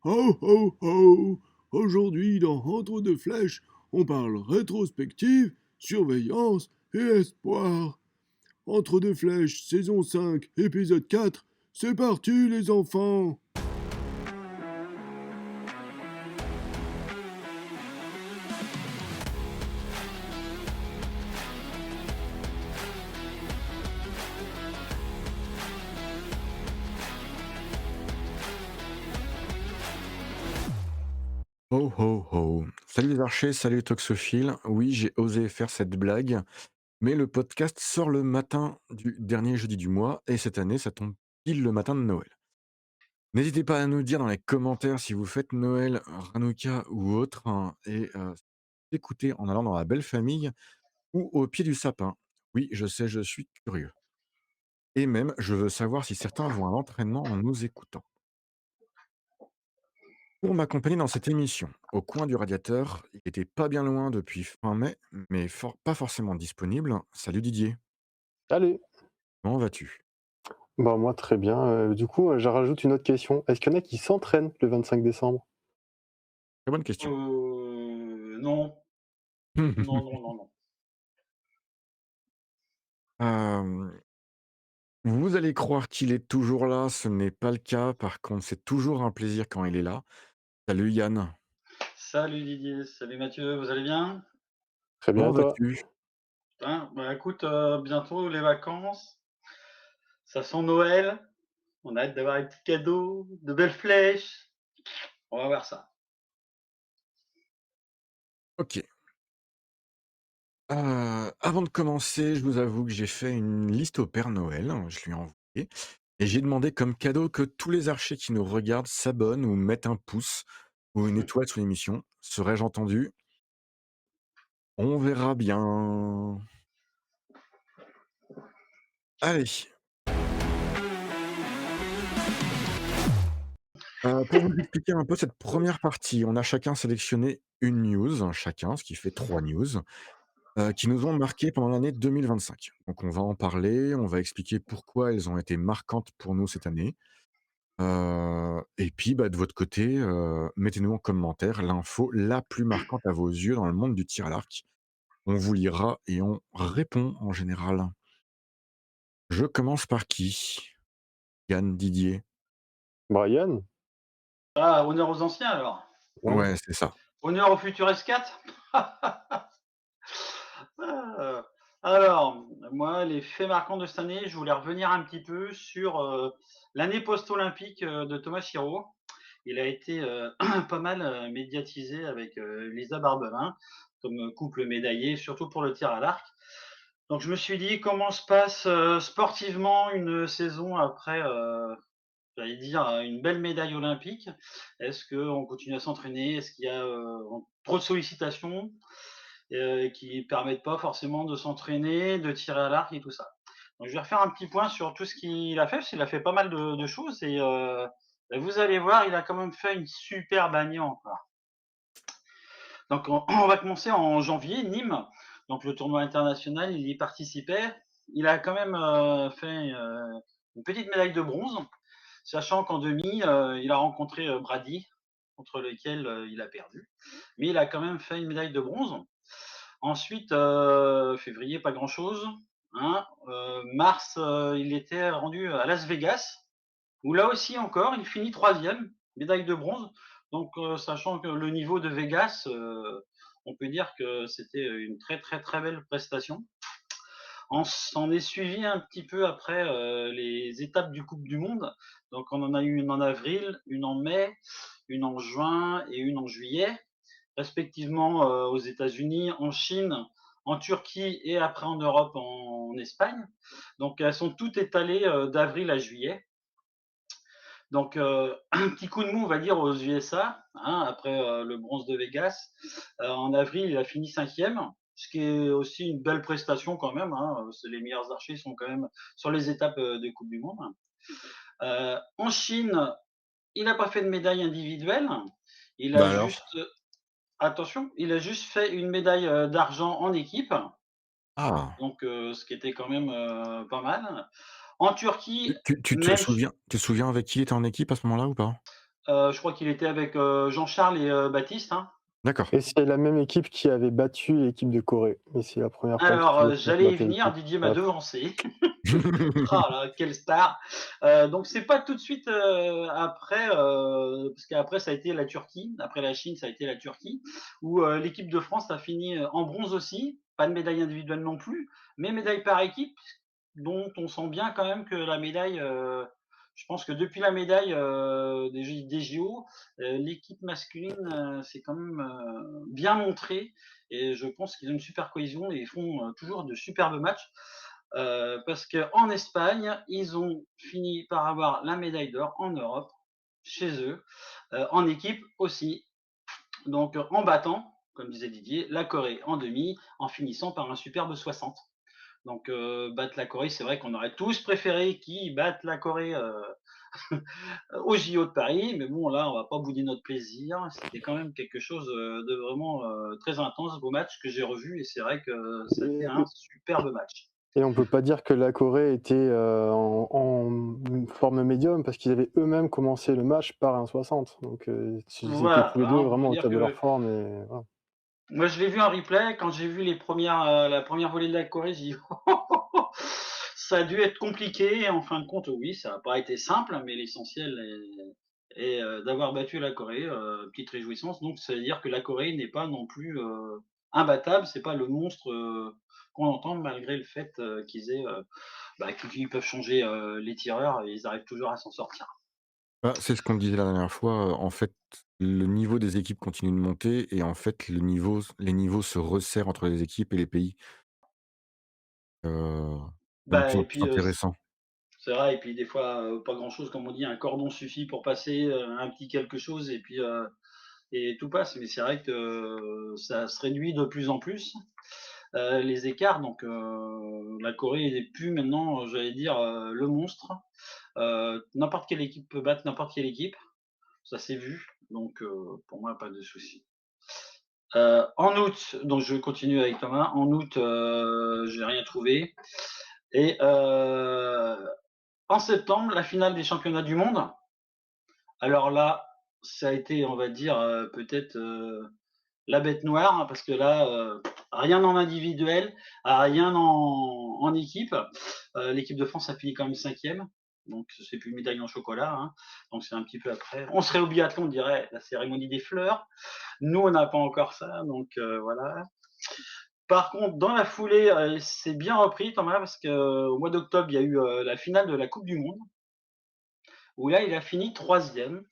Ho ho ho! Aujourd'hui, dans Entre deux flèches, on parle rétrospective, surveillance et espoir. Entre deux flèches, saison 5, épisode 4. C'est parti, les enfants! Ho ho ho. Salut les archers, salut les toxophiles. Oui, j'ai osé faire cette blague, mais le podcast sort le matin du dernier jeudi du mois et cette année, ça tombe pile le matin de Noël. N'hésitez pas à nous dire dans les commentaires si vous faites Noël, Hanouka ou autre, hein, et écoutez en allant dans la belle famille ou au pied du sapin. Oui, je sais, je suis curieux. Et même, je veux savoir si certains vont à l'entraînement en nous écoutant. Pour m'accompagner dans cette émission, au coin du radiateur, il était pas bien loin depuis fin mai, mais pas forcément disponible. Salut Didier, Allez, comment vas-tu? bah, moi très bien, du coup, je rajoute une autre question. Est-ce qu'il y en a qui s'entraînent le 25 décembre? Très bonne question. Non. Non, non, non, non. Hem, vous allez croire qu'il est toujours là, ce n'est pas le cas. Par contre, c'est toujours un plaisir quand il est là. Salut Yann, Salut Didier, salut Mathieu, vous allez bien? Très bien comment et toi? vas-tu? Bah, écoute, bientôt les vacances, ça sent Noël, on a hâte d'avoir les petits cadeaux, de belles flèches. On va voir ça. OK. Avant de commencer, je vous avoue que j'ai fait une liste au Père Noël, je lui ai envoyé et j'ai demandé comme cadeau que tous les archers qui nous regardent s'abonnent ou mettent un pouce ou une étoile sous l'émission. Serais-je entendu? On verra bien. Allez, pour vous expliquer un peu cette première partie, on a chacun sélectionné une news, chacun, ce qui fait 3 news, qui nous ont marqués pendant l'année 2025. Donc on va en parler, on va expliquer pourquoi elles ont été marquantes pour nous cette année. Et puis, bah, de votre côté, mettez-nous en commentaire l'info la plus marquante à vos yeux dans le monde du tir à l'arc. On vous lira et on répond en général. Je commence par qui? Yann, Didier? Brian? Ah, honneur aux anciens alors. Ouais. Ouais, c'est ça. Honneur au futur S4. Ah, alors, moi, les faits marquants de cette année, je voulais revenir un petit peu sur, l'année post-olympique, de Thomas Chirot. Il a été, pas mal, médiatisé avec, Lisa Barbelin comme, couple médaillé, surtout pour le tir à l'arc. Donc je me suis dit: «Comment se passe, sportivement une saison après, j'allais dire, une belle médaille olympique? Est-ce qu'on continue à s'entraîner? Est-ce qu'il y a, trop de sollicitations, qui permettent pas forcément de s'entraîner, de tirer à l'arc et tout ça?» Donc je vais refaire un petit point sur tout ce qu'il a fait, parce qu'il a fait pas mal de choses et bah, vous allez voir, il a quand même fait une super année encore. Donc on va commencer en janvier, Nîmes, donc le tournoi international, il y participait. Il a quand même, fait, une petite médaille de bronze, sachant qu'en demi, il a rencontré, Brady, contre lequel, il a perdu. Mais il a quand même fait une médaille de bronze. Ensuite, février, pas grand-chose, hein. Mars, il était rendu à Las Vegas, où là aussi encore, il finit troisième, médaille de bronze. Donc, sachant que le niveau de Vegas, on peut dire que c'était une très très très belle prestation. On s'en est suivi un petit peu après les étapes du Coupe du Monde. Donc, on en a eu une en avril, une en mai, une en juin et une en juillet, respectivement aux États-Unis, en Chine, en Turquie et après en Europe, en Espagne. Donc, elles sont toutes étalées d'avril à juillet. Donc, un petit coup de mou, on va dire, aux USA, hein, après le bronze de Vegas. En avril, il a fini cinquième, ce qui est aussi une belle prestation quand même. Hein. Les meilleurs archers sont quand même sur les étapes de Coupe du Monde. En Chine, il n'a pas fait de médaille individuelle. Il Bah a alors? juste, attention, il a juste fait une médaille d'argent en équipe, Ah! donc ce qui était quand même pas mal. En Turquie, Tu te même souviens avec qui il était en équipe à ce moment-là ou pas? Je crois qu'il était avec, Jean-Charles et Baptiste, hein. D'accord. Et c'est la même équipe qui avait battu l'équipe de Corée. Et c'est la première fois Alors, qu'ils vont j'allais y battre venir, l'équipe. Didier m'a Ouais. devancé. Ah là, quelle star! Donc c'est pas tout de suite, après, parce qu'après ça a été la Turquie. Après la Chine, ça a été la Turquie, où, l'équipe de France a fini, en bronze aussi. Pas de médaille individuelle non plus, mais médaille par équipe, dont on sent bien quand même que la médaille, je pense que depuis la médaille, des JO, l'équipe masculine, s'est quand même, bien montrée et je pense qu'ils ont une super cohésion et ils font, toujours de superbes matchs. Parce qu'en Espagne, ils ont fini par avoir la médaille d'or en Europe, chez eux, en équipe aussi. Donc en battant, comme disait Didier, la Corée en demi, en finissant par un superbe 60. Donc battre la Corée, c'est vrai qu'on aurait tous préféré qu'ils battent la Corée au JO de Paris, mais bon là, on va pas bouder notre plaisir. C'était quand même quelque chose de vraiment très intense, beau match que j'ai revu, et c'est vrai que ça fait un Et, superbe match. et on peut pas dire que la Corée était en forme médium parce qu'ils avaient eux-mêmes commencé le match par un 60. Donc ils étaient Voilà, tous les hein, deux on vraiment peut au dire top de leur que forme. Et, voilà. moi je l'ai vu en replay quand j'ai vu la première volée de la Corée, j'ai dit ça a dû être compliqué. En fin de compte, oui, ça n'a pas été simple, mais l'essentiel est d'avoir battu la Corée. Petite réjouissance. Donc, ça veut dire que la Corée n'est pas non plus imbattable. C'est pas le monstre qu'on entend, malgré le fait qu'ils peuvent changer les tireurs et ils arrivent toujours à s'en sortir. Bah, c'est ce qu'on disait la dernière fois, en fait, le niveau des équipes continue de monter et en fait, les niveaux se resserrent entre les équipes et les pays, c'est de Bah, plus en et plus puis intéressant. c'est vrai. Et puis des fois, pas grand-chose, comme on dit, un cordon suffit pour passer un petit quelque chose, et puis et tout passe. Mais c'est vrai que ça se réduit de plus en plus. Les écarts. Donc la Corée n'est plus maintenant, j'allais dire, le monstre. N'importe quelle équipe peut battre n'importe quelle équipe, ça s'est vu. Donc pour moi, pas de souci. En août, donc je continue avec Thomas. En août, j'ai rien trouvé. Et en septembre, la finale des championnats du monde. Alors là, ça a été, on va dire, peut-être la bête noire, hein, parce que là, rien en individuel, rien en équipe. L'équipe de France a fini quand même cinquième, donc c'est plus une médaille en chocolat, hein, donc c'est un petit peu après. On serait au biathlon, on dirait la cérémonie des fleurs. Nous, on n'a pas encore ça, donc voilà. Par contre, dans la foulée, c'est bien repris, Thomas, parce qu'au mois d'octobre, il y a eu la finale de la Coupe du Monde, où là, il a fini troisième.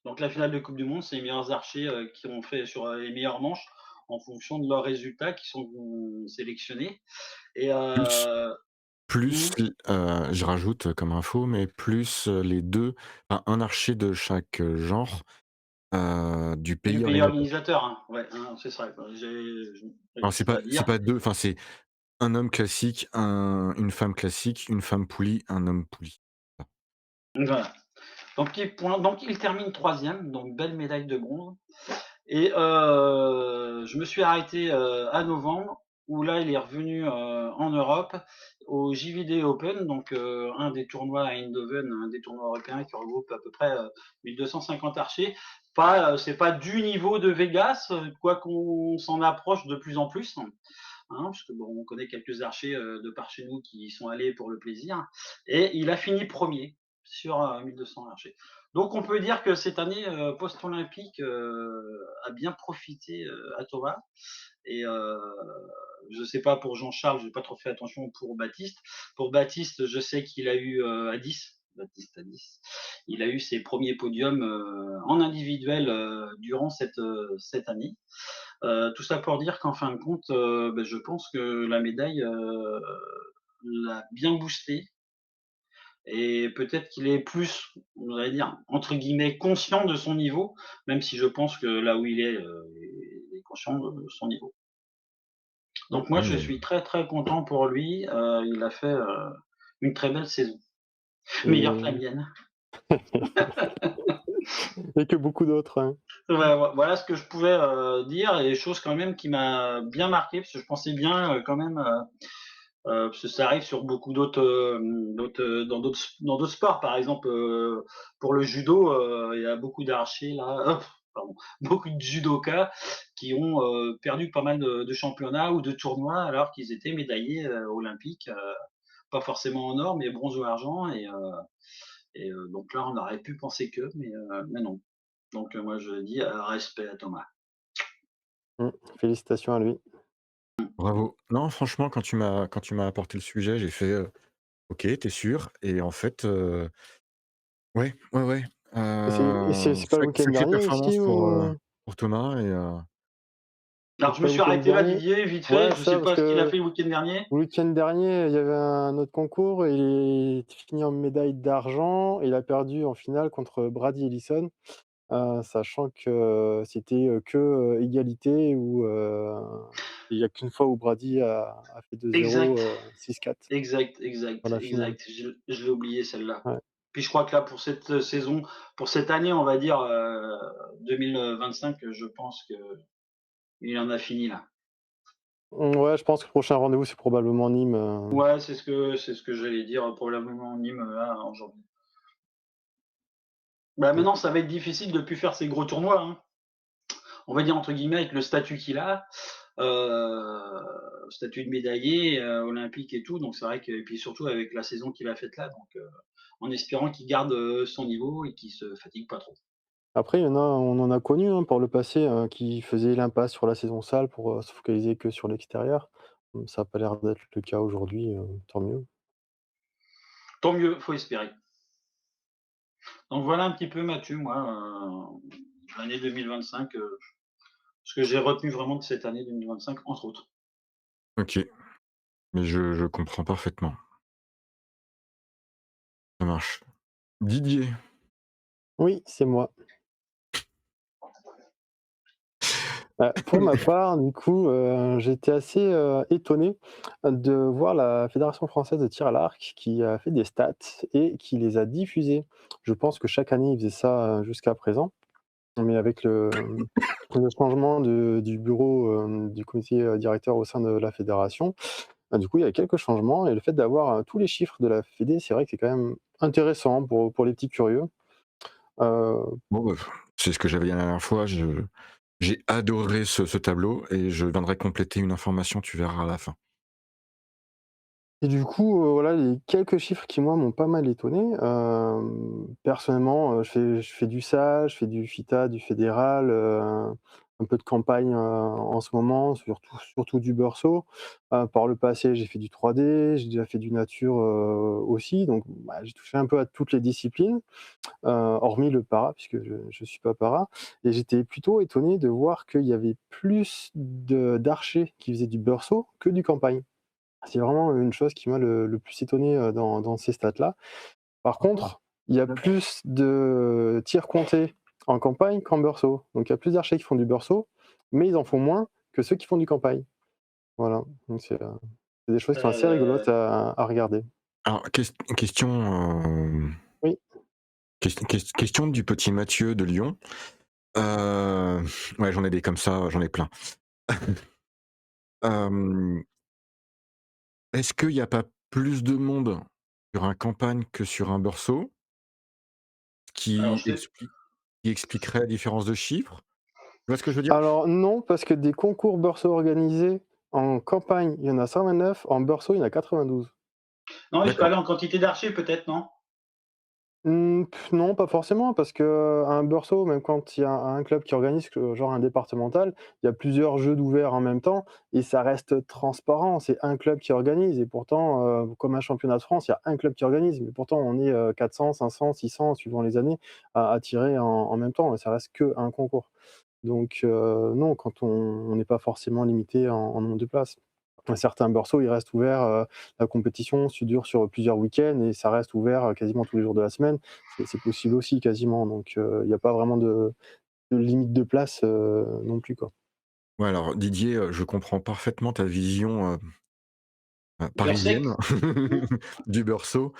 Donc la finale de Coupe du Monde, c'est les meilleurs archers qui ont fait sur les meilleures manches en fonction de leurs résultats qui sont sélectionnés. Et Plus plus mmh, l je rajoute comme info, mais plus, les 2, enfin 1 archer de chaque, genre, du du pays pays organisateur. organisateur, hein. Ouais, hein, c'est ça, quoi. Je Alors réussis pas à c'est dire. pas 2, enfin c'est un homme classique, une femme classique, une femme poulie, un homme poulie. Voilà. Donc il termine troisième, donc belle médaille de bronze. Et je me suis arrêté à novembre, où là, il est revenu en Europe au JVD Open, donc un des tournois à Eindhoven, un des tournois européens qui regroupe à peu près 1250 archers. Pas, c'est pas du niveau de Vegas, quoi qu'on s'en approche de plus en plus, hein, parce que bon, on connaît quelques archers de par chez nous qui y sont allés pour le plaisir. Et il a fini premier sur 1200 archers. Donc on peut dire que cette année post-olympique a bien profité à Thomas. Et je sais pas pour Jean-Charles, j'ai pas trop fait attention pour Baptiste. Pour Baptiste, je sais qu'il a eu à 10. Baptiste à 10. Il a eu ses premiers podiums en individuel durant cette année. Tout ça pour dire qu'en fin de compte, je pense que la médaille l'a bien boosté, et peut-être qu'il est plus, on va dire, entre guillemets, conscient de son niveau, même si je pense que là où il est conscient de son niveau. Donc moi, Ouais, je mais suis très très content pour lui. Il a fait une très belle saison, meilleure que la Et, mienne. et que beaucoup d'autres. Hein. Voilà ce que je pouvais dire, et chose quand même qui m'a bien marqué, parce que je pensais bien quand même Parce que ça arrive sur beaucoup dans d'autres sports. Par exemple, pour le judo, il y a beaucoup d'archers là, pardon, beaucoup de judokas qui ont, perdu pas mal de championnats ou de tournois alors qu'ils étaient médaillés, olympiques, pas forcément en or, mais bronze ou argent donc là, on aurait pu penser que, mais non. Donc moi je dis, respect à Thomas. Mmh. Félicitations à lui. Bravo. Non, franchement, quand tu m'as apporté le sujet, j'ai fait, «OK, tu sûr?» Et en fait, ouais, ouais, ouais, Et c'est pas le week-end sacrée dernier performance aussi ou? pour Thomas et C'est Alors je me pas le suis week-end arrêté là, dernier? Didier, vite fait, Ouais, je ça, sais parce pas ce qu'il a que fait le week-end dernier. le week-end dernier, il y avait un autre concours et il est fini en médaille d'argent et il a perdu en finale contre Brady Ellison, sachant que c'était, égalité où, il y a qu'une fois où Brady a fait 2-0, Exact. 6-4 Exact, exact, dans la finale. exact. Je l'ai oublié celle-là. Ouais. Puis je crois que là pour cette, saison, pour cette année, on va dire, 2025, je pense qu'il en a fini là. Ouais, je pense que le prochain rendez-vous, c'est probablement Nîmes, Ouais, c'est ce que j'allais dire, probablement Nîmes, là, en janvier. Bah, mmh. maintenant ça va être difficile de plus faire ces gros tournois, hein. On va dire entre guillemets avec le statut qu'il a, statut de médaillé, olympique et tout, donc c'est vrai que et puis surtout avec la saison qu'il a faite là, donc en espérant qu'il garde, son niveau et qu'il se fatigue pas trop. Après, il y en a, on en a connu, hein, par le passé, qui faisaient l'impasse sur la saison sale pour, se focaliser que sur l'extérieur. Ça a pas l'air d'être le cas aujourd'hui, tant mieux. Tant mieux, faut espérer. Donc voilà un petit peu Mathieu, moi, l'année 2025, ce que j'ai retenu vraiment de cette année 2025 entre autres. OK, mais je comprends parfaitement. Ça marche. Didier? Oui, c'est moi. Pour ma part, du coup, j'étais assez, étonné de voir la Fédération française de tir à l'arc qui a fait des stats et qui les a diffusées. Je pense que chaque année, ils faisaient ça, jusqu'à présent, mais avec le changement du bureau, du comité, directeur au sein de la fédération, du coup, il y a quelques changements et le fait d'avoir, tous les chiffres de la fédé, c'est vrai que c'est quand même intéressant pour les petits curieux. Heu Bon, bah, c'est ce que j'avais dit la dernière fois, j'ai adoré ce tableau et je viendrai compléter une information, tu verras à la fin. Et du coup, voilà les quelques chiffres qui moi m'ont pas mal étonné. Personnellement, je fais du SAL, je fais du FITA, du fédéral, un peu de campagne, en ce moment, surtout du Beursault. Par le passé, j'ai fait du 3D, j'ai déjà fait du nature, aussi, donc bah, j'ai touché un peu à toutes les disciplines, hormis le para puisque je suis pas para, et j'étais plutôt étonné de voir qu'il y avait plus d'archers qui faisaient du Beursault que du campagne. C'est vraiment une chose qui m'a le plus étonné, dans ces stats-là. Par contre, il y a plus de tirs comptés en campagne qu'en Beursault. Donc il y a plus d'archers qui font du Beursault, mais ils en font moins que ceux qui font du campagne. Voilà, donc c'est des choses qui sont assez rigolotes Heu, à regarder. Alors question, Oui. question du petit Mathieu de Lyon. Heu, ouais, j'en ai des comme ça, j'en ai plein. Hem, est-ce qu'il y a pas plus de monde sur un campagne que sur un Beursault? alors Qui je sais explique qui expliquerait la différence de chiffres? Tu vois ce que je veux dire? Alors non, parce que des concours Beursault organisés en campagne, il y en a 129, en Beursault, il y en a 92. non, mais je D'accord. parlais en quantité d'archers peut-être, non? Non, pas forcément, parce qu'un Beursault, même quand il y a un club qui organise, genre un départemental, il y a plusieurs jeux d'ouverts en même temps et ça reste transparent. C'est un club qui organise et pourtant, comme un championnat de France, il y a un club qui organise, mais pourtant on est, 400, 500, 600 suivant les années à tirer en même temps et ça reste qu'un concours. Donc non, quand on n'est pas forcément limité en nombre de places. Certains Beursault, ils restent ouverts, la compétition dure sur plusieurs week-ends et ça reste ouvert, quasiment tous les jours de la semaine. C'est possible aussi quasiment, donc il y a pas vraiment de limite de place, non plus, quoi. Ouais, alors Didier, je comprends parfaitement ta vision, Beurre parisienne Mmh. du Beursault,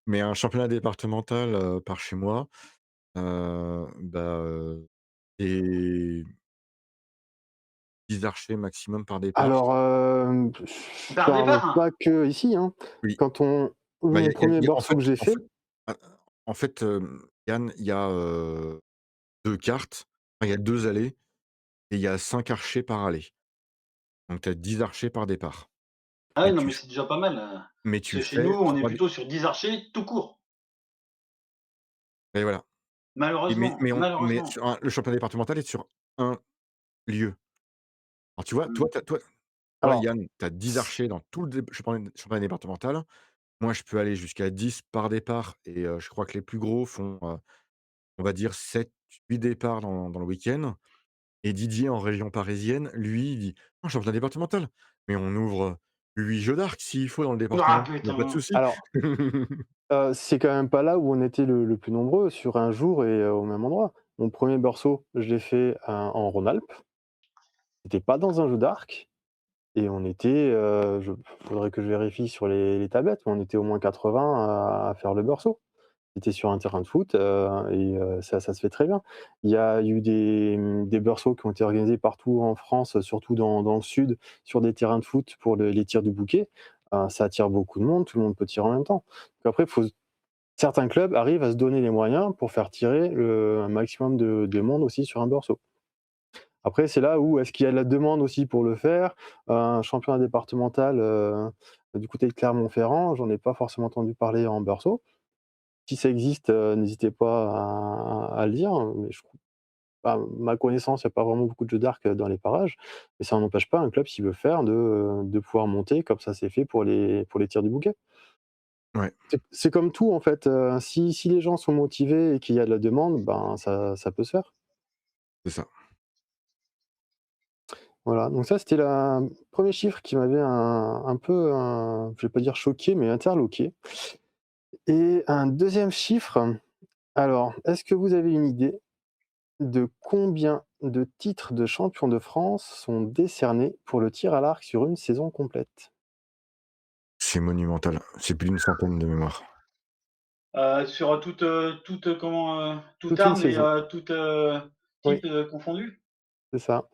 mais un championnat départemental, par chez moi, bah, et 10 archers maximum par départ. Alors, je Par parle départ, hein? pas que ici, hein. Oui, Quand on bah, Mon premier il y a berceau que j'ai fait. a en fait, Yann, il y a, 2 cartes, enfin, il y a 2 allées et il y a 5 archers par allée. Donc tu as 10 archers par départ. Ah Mais ouais, non, tu mais f c'est déjà pas mal, mais parce tu que chez nous, fais on est 3 plutôt sur 10 archers tout court. et voilà. Et Malheureusement, mais malheureusement. sur un le championnat départemental est sur un lieu. Alors tu vois, Mmh. toi Alors, Yann, tu as 10 c archers dans tout le championnat départemental. Moi, je peux aller jusqu'à 10 par départ et je crois que les plus gros font, on va dire 7-8 départs dans le week-end. Et Didier, en région parisienne, lui, il dit: «Oh, championnat départemental, mais on ouvre 8 jeux d'arc s'il faut dans le Ah département, il y a pas de putain! souci». alors, c'est quand même pas là où on était le plus nombreux sur un jour et au même endroit. Mon premier berceau, je l'ai fait, en Rhône-Alpes. C'était pas dans un jeu d'arc et on était, je faudrait que je vérifie sur les tablettes, mais on était au moins 80 à faire le berceau. C'était sur un terrain de foot, ça se fait très bien. Il y a eu des berceaux qui ont été organisés partout en France, surtout dans le sud, sur des terrains de foot pour les tirs du bouquet. Ça attire beaucoup de monde, tout le monde peut tirer en même temps. Donc après, faut certains clubs arrivent à se donner les moyens pour faire tirer un maximum de monde aussi sur un berceau. Après, c'est là où est-ce qu'il y a de la demande aussi pour le faire? Un championnat départemental, du côté de Clermont-Ferrand, j'en ai pas forcément entendu parler en berceau. Si ça existe, n'hésitez pas à le dire, mais je trouve à ma connaissance, il y a pas vraiment beaucoup de jeux d'arc, dans les parages, mais ça n'empêche pas un club s'il veut faire de pouvoir monter comme ça s'est fait pour les tirs du bouquet. Ouais, C'est comme tout en fait, si les gens sont motivés et qu'il y a de la demande, ben, ça peut se faire. c'est ça. Voilà, donc ça c'était la 1 chiffre qui m'avait un peu, je vais pas dire choqué, mais interloqué. Et un deuxième chiffre, alors, est-ce que vous avez une idée de combien de titres de champion de France sont décernés pour le tir à l'arc sur une saison complète? C'est monumental. C'est plus d'une centaine de mémoire. Sur toute, toute Toute une arme et saison. toute, Oui, type, confondu? c'est ça.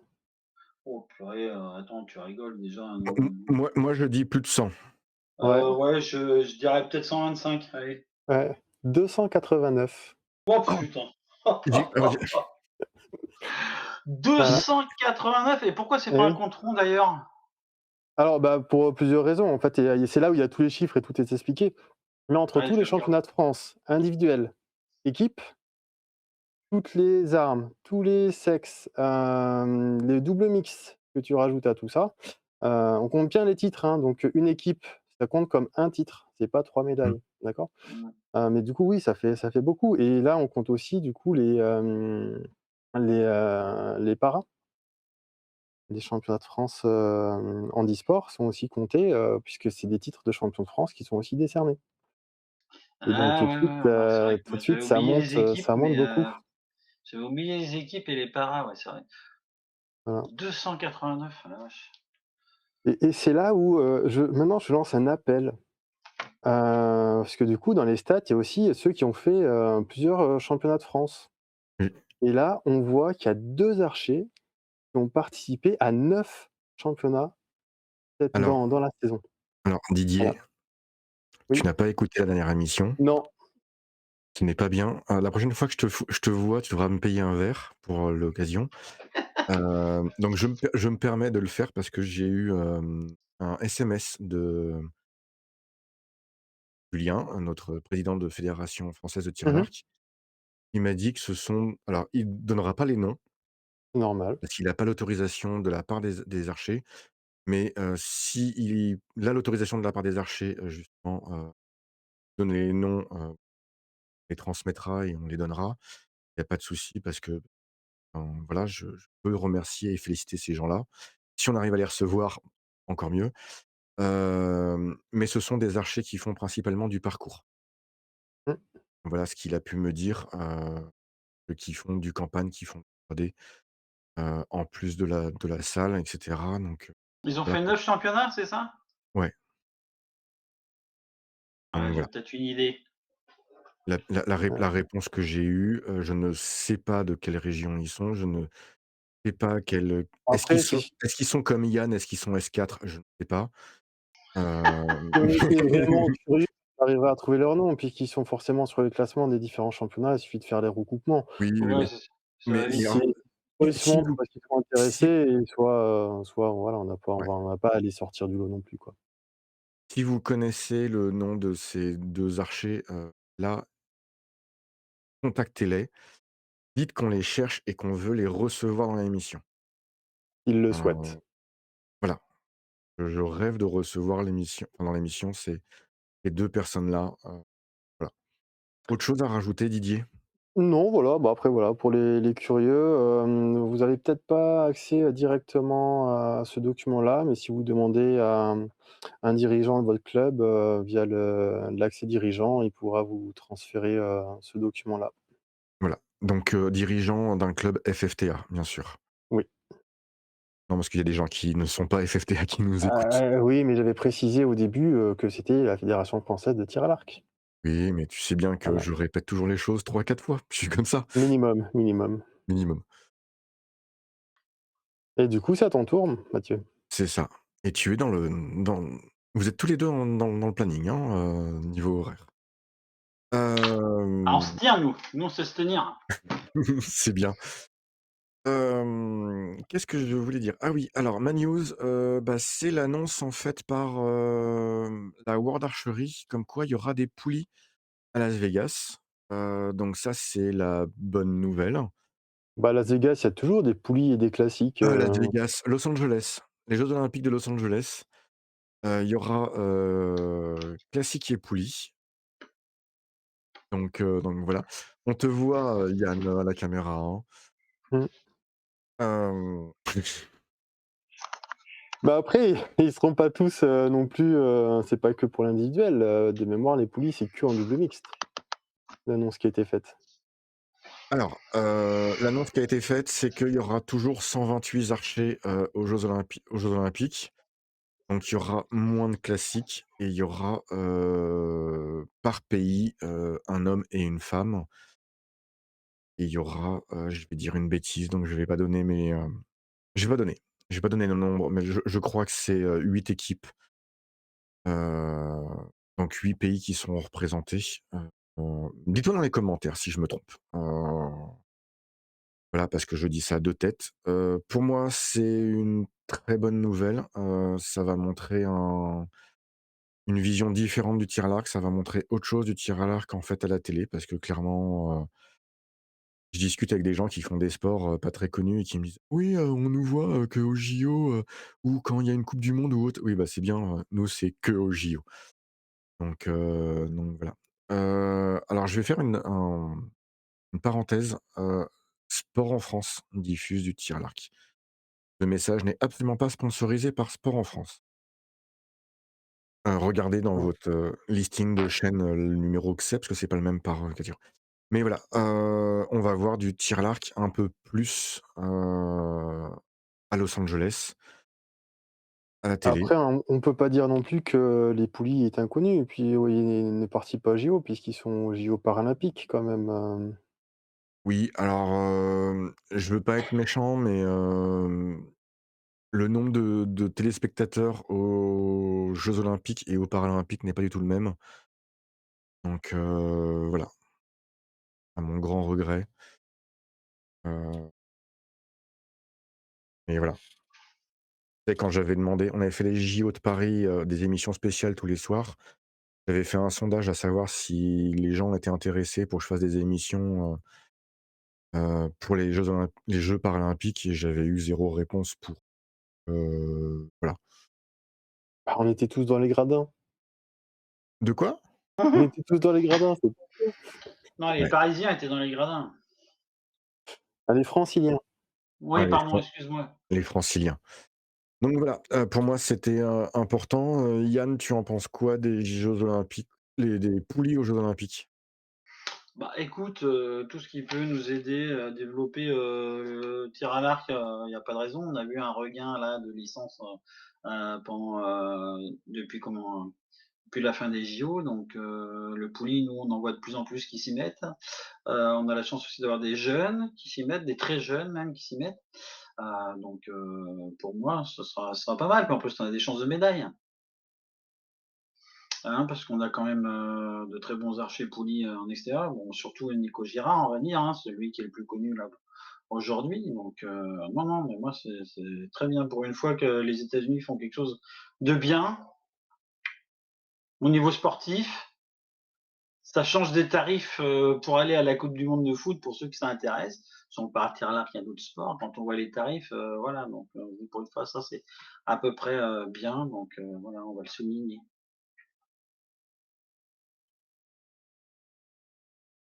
Oh purée, attends, tu rigoles déjà, Moi, je dis plus de 100. Ouais, ouais, je dirais peut-être 125, allez. ouais, 289. Oh Oh! putain! J'ai Voilà. 289 et pourquoi c'est Et pas un oui. compte rond d'ailleurs? Alors, bah, pour plusieurs raisons, en fait, et c'est là où il y a tous les chiffres et tout est expliqué. Mais entre Ouais, tous je les vais le dire. championnats de France individuels, équipes, toutes les armes, tous les sexes, les doubles mix que tu rajoutes à tout ça, on compte bien les titres, hein, donc une équipe, ça compte comme un titre, c'est pas 3 mmh, médailles, d'accord? Mmh. Mais du coup, oui, ça fait beaucoup et là, on compte aussi du coup les paras. Les championnats de France, handisport sont aussi comptés, puisque c'est des titres de champion de France qui sont aussi décernés et donc Ah ouais, ouais, ouais, non, c'est vrai que tout moi de j'avais suite oublié les équipes, ça monte mais beaucoup. j'avais oublié les équipes et les paras, ouais, c'est vrai. Voilà 289, ah la vache. et c'est là où, je lance un appel, parce que du coup dans les stats, il y a aussi ceux qui ont fait, plusieurs, championnats de France mmh. et là, on voit qu'il y a 2 archers qui ont participé à 9 championnats cette Alors dans la saison. Voilà. Didier, tu Oui. n'as pas écouté la dernière émission, Non. ce n'est pas bien. La prochaine fois que je te vois, tu devras me payer un verre pour, l'occasion. Donc je me permets de le faire parce que j'ai eu, un SMS de Julien, notre président de fédération française de tir à Mmh. l'arc. Il m'a dit que ce sont, alors il donnera pas les noms, Normal. parce qu'il a pas l'autorisation de la part des archers, mais si il a l'autorisation de la part des archers, justement, donner les noms, on les transmettra et on les donnera. Il y a pas de souci parce que, voilà, je peux remercier et féliciter ces gens-là. Si on arrive à les recevoir, encore mieux. Mais ce sont des archers qui font principalement du parcours. Mmh. Voilà ce qu'il a pu me dire, qui font du campagne, qui font du 3D, en plus de la salle et cetera, Ils ont voilà fait quoi. 9 championnats, c'est ça? Ouais, Ouais, donc j'ai voilà. peut-être une idée. La réponse que j'ai eue, je ne sais pas de quelle région ils sont, je ne sais pas quel, Après, si est-ce qu'ils sont comme Yann? Est-ce qu'ils sont S4? Je ne sais pas. on était vraiment curieux, on arriverait à trouver leur nom, puisqu'ils sont forcément sur les classements des différents championnats, il suffit de faire les recoupements. Oui, oui, Ouais, oui. ça va Mais vite. C'est Hein. soit ils se si montrent vous parce qu'ils sont si intéressés et soit voilà, ouais, on va pas à les sortir du lot non plus, quoi. si vous connaissez le nom de ces 2 archers, là, contactez-les. Dites qu'on les cherche et qu'on veut les recevoir dans l'émission. Ils le souhaitent. Heu, voilà, je rêve de recevoir dans l'émission ces 2 personnes-là, voilà. Autre chose à rajouter, Didier? Non, voilà, bah, après voilà, pour les curieux, vous avez peut-être pas accès, directement à ce document-là, mais si vous demandez à, un dirigeant de votre club, via l'accès dirigeant, il pourra vous transférer, ce document-là. Voilà, donc dirigeant d'un club FFTA, bien sûr. Oui. Non, parce qu'il y a des gens qui ne sont pas FFTA qui nous écoutent. Oui, mais j'avais précisé au début, que c'était la Fédération française de tir à l'arc. Oui, mais tu sais bien que Voilà, je répète toujours les choses 3, 4 fois. Je suis comme ça, minimum, minimum. minimum. Et du coup, c'est à ton tour, Mathieu. C'est ça, et tu es dans vous êtes tous les 2 dans le planning, hein, niveau horaire. Ah, on se Hem, tient, nous. Nous, on sait se tenir. c'est bien. Qu'est-ce que je voulais dire? Ah oui, alors ma news, bah, c'est l'annonce en fait par, la World Archery, comme quoi il y aura des poulies à Las Vegas. Donc ça, c'est la bonne nouvelle. Bah, à Las Vegas, il y a toujours des poulies et des classiques, Las Vegas, Los Angeles, les Jeux olympiques de Los Angeles, il y aura, classique et poulies. Donc voilà. On te voit, Yann, à la caméra, hein. mmh. Hem, Bah, après, ils seront pas tous, non plus, c'est pas que pour l'individuel, de mémoire, les poulies, c'est que en double mixte, l'annonce qui a été faite. alors, l'annonce qui a été faite, c'est qu'il y aura toujours 128 archers, aux Jeux olympiques. Donc il y aura moins de classiques et il y aura, par pays, un homme et une femme, et il y aura, je vais dire une bêtise, donc je vais pas donner je vais pas donner le nombre, mais je crois que c'est, 8 équipes, heu, donc 8 pays qui seront représentés. Dites-moi dans les commentaires si je me trompe. Voilà, parce que je dis ça de tête. Pour moi, c'est une très bonne nouvelle. Ça va montrer une vision différente du tir à l'arc. Ça va montrer autre chose du tir à l'arc, en fait, à la télé, parce que clairement, je discute avec des gens qui font des sports, pas très connus et qui me disent: «Oui, on nous voit, qu'aux JO, ou quand il y a une coupe du monde ou autre». Oui, bah, c'est bien, nous, c'est que aux JO. Donc voilà. Alors je vais faire une parenthèse, Sport en France diffuse du tir à l'arc. Le message n'est absolument pas sponsorisé par Sport en France. Regardez dans Mmh. votre, listing de chaînes, le numéro que c'est, parce que c'est pas le même par, catégorie. Mais voilà, on va voir du tir à l'arc un peu plus, à Los Angeles, à la télé. Après, on peut pas dire non plus que les poulies est inconnu et puis, oui, ils ne participent pas aux JO puisqu'ils sont aux JO paralympiques quand même, Oui, alors, je veux pas être méchant, mais, le nombre de téléspectateurs aux Jeux olympiques et aux paralympiques n'est pas du tout le même. Donc, voilà, à mon grand regret, heu et voilà. Tu sais, quand j'avais demandé, on avait fait les JO de Paris, des émissions spéciales tous les soirs. J'avais fait un sondage à savoir si les gens étaient intéressés pour que je fasse des émissions, pour les Jeux paralympiques, et j'avais eu 0 réponse pour. Voilà. bah, on était tous dans les gradins. De quoi? On était tous dans les gradins, c'est Non, les Ouais, Parisiens étaient dans les gradins. les Franciliens. Oui, ouais, pardon, excuse-moi. les franciliens. Donc voilà, pour moi, c'était, important. Yann, tu en penses quoi des Jeux olympiques, des poulies aux Jeux olympiques? Bah, écoute, tout ce qui peut nous aider à développer, le tir à l'arc, il y a pas de raison. On a vu un regain là de licences, pendant, depuis depuis la fin des JO, donc le poulie, nous, on en voit de plus en plus qui s'y mettent. On a la chance aussi d'avoir des jeunes qui s'y mettent, des très jeunes même qui s'y mettent. Donc pour moi, ce sera pas mal. Puis en plus, on a des chances de médaille, hein, parce qu'on a quand même de très bons archers poulies en extérieur. Bon, surtout Nico Girard, on va dire, hein, celui qui est le plus connu là aujourd'hui. Donc non, non, mais moi c'est très bien pour une fois que les États-Unis font quelque chose de bien au niveau sportif. Ça change des tarifs pour aller à la Coupe du monde de foot pour ceux que ça intéresse. Sans partir là, il y a d'autres sports. Quand on voit les tarifs, voilà. Donc pour une fois, ça c'est à peu près bien. Donc voilà, on va le souligner.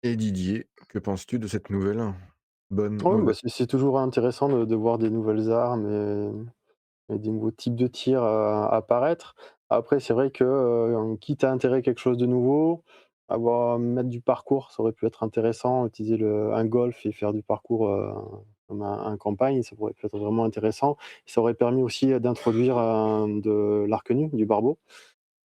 Et Didier, que penses-tu de cette nouvelle bonne Ouais, bah, nouvelle? c'est toujours intéressant de voir des nouvelles armes et des nouveaux types de tirs, apparaître. Après, c'est vrai que, quitte à intégrer quelque chose de nouveau, mettre du parcours, ça aurait pu être intéressant. Utiliser un golf et faire du parcours, comme un campagne, ça pourrait pu être vraiment intéressant. Ça aurait permis aussi, d'introduire, de l'arc nu, du barbeau,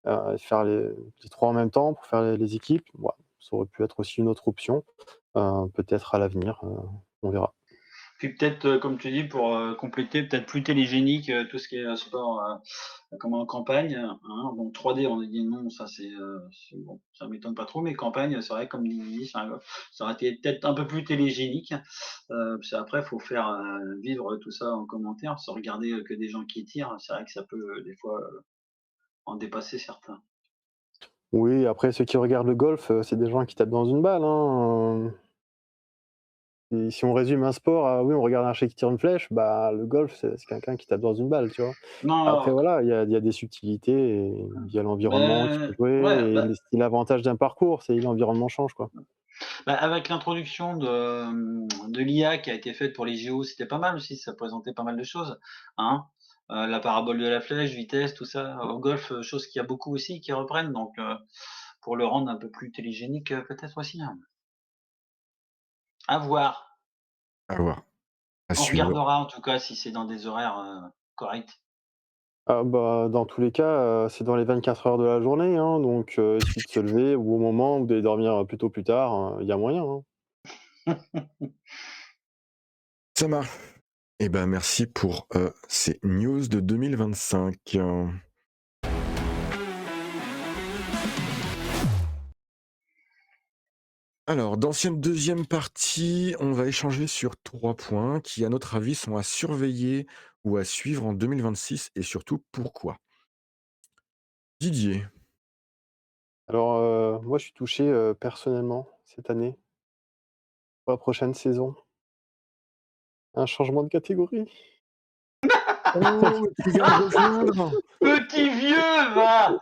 faire les 3 en même temps pour faire les équipes. Ouais, ça aurait pu être aussi une autre option, peut-être à l'avenir, on verra. Puis peut-être, comme tu dis, pour compléter, peut-être plus télégénique, tout ce qui est sport comme en campagne. Hein. Bon, 3D, on a dit non, ça bon, ça m'étonne pas trop, mais campagne, c'est vrai, comme dit, ça aurait été peut-être un peu plus télégénique. Parce qu'après, il faut faire vivre tout ça en commentaire, sans regarder que des gens qui tirent. C'est vrai que ça peut des fois en dépasser certains. Oui, après ceux qui regardent le golf, c'est des gens qui tapent dans une balle, hein, et si on résume un sport à oui, on regarde un archer qui tire une flèche, bah, le golf, c'est quelqu'un qui tape dans une balle, tu vois? Non, Après alors, voilà, il y a des subtilités et il y a l'environnement qui peut jouer ouais, et c'est l'avantage d'un parcours, c'est l'environnement change, quoi. avec l'introduction de l'IA qui a été faite pour les JO, c'était pas mal aussi, ça présentait pas mal de choses, hein. La parabole de la flèche, vitesse, tout ça. Au golf, chose qu'il y a beaucoup aussi qui reprennent, donc pour le rendre un peu plus télégénique, peut-être aussi, hein. À voir. À voir, à On suivre. regardera en tout cas si c'est dans des horaires corrects. Ah bah, dans tous les cas, c'est dans les 24 heures de la journée, hein, donc il suffit de se lever au bon moment ou d'aller dormir, plutôt plus tard, il y a moyen, hein. Ça marche. Eh ben, merci pour, ces news de 2025. Alors, dans cette deuxième partie, on va échanger sur 3 points qui, à notre avis, sont à surveiller ou à suivre en 2026 et surtout pourquoi? Didier? Alors, moi je suis touché, personnellement cette année, pour la prochaine saison. Un changement de catégorie. Oh, tu viens de rejoindre! Petit vieux, va!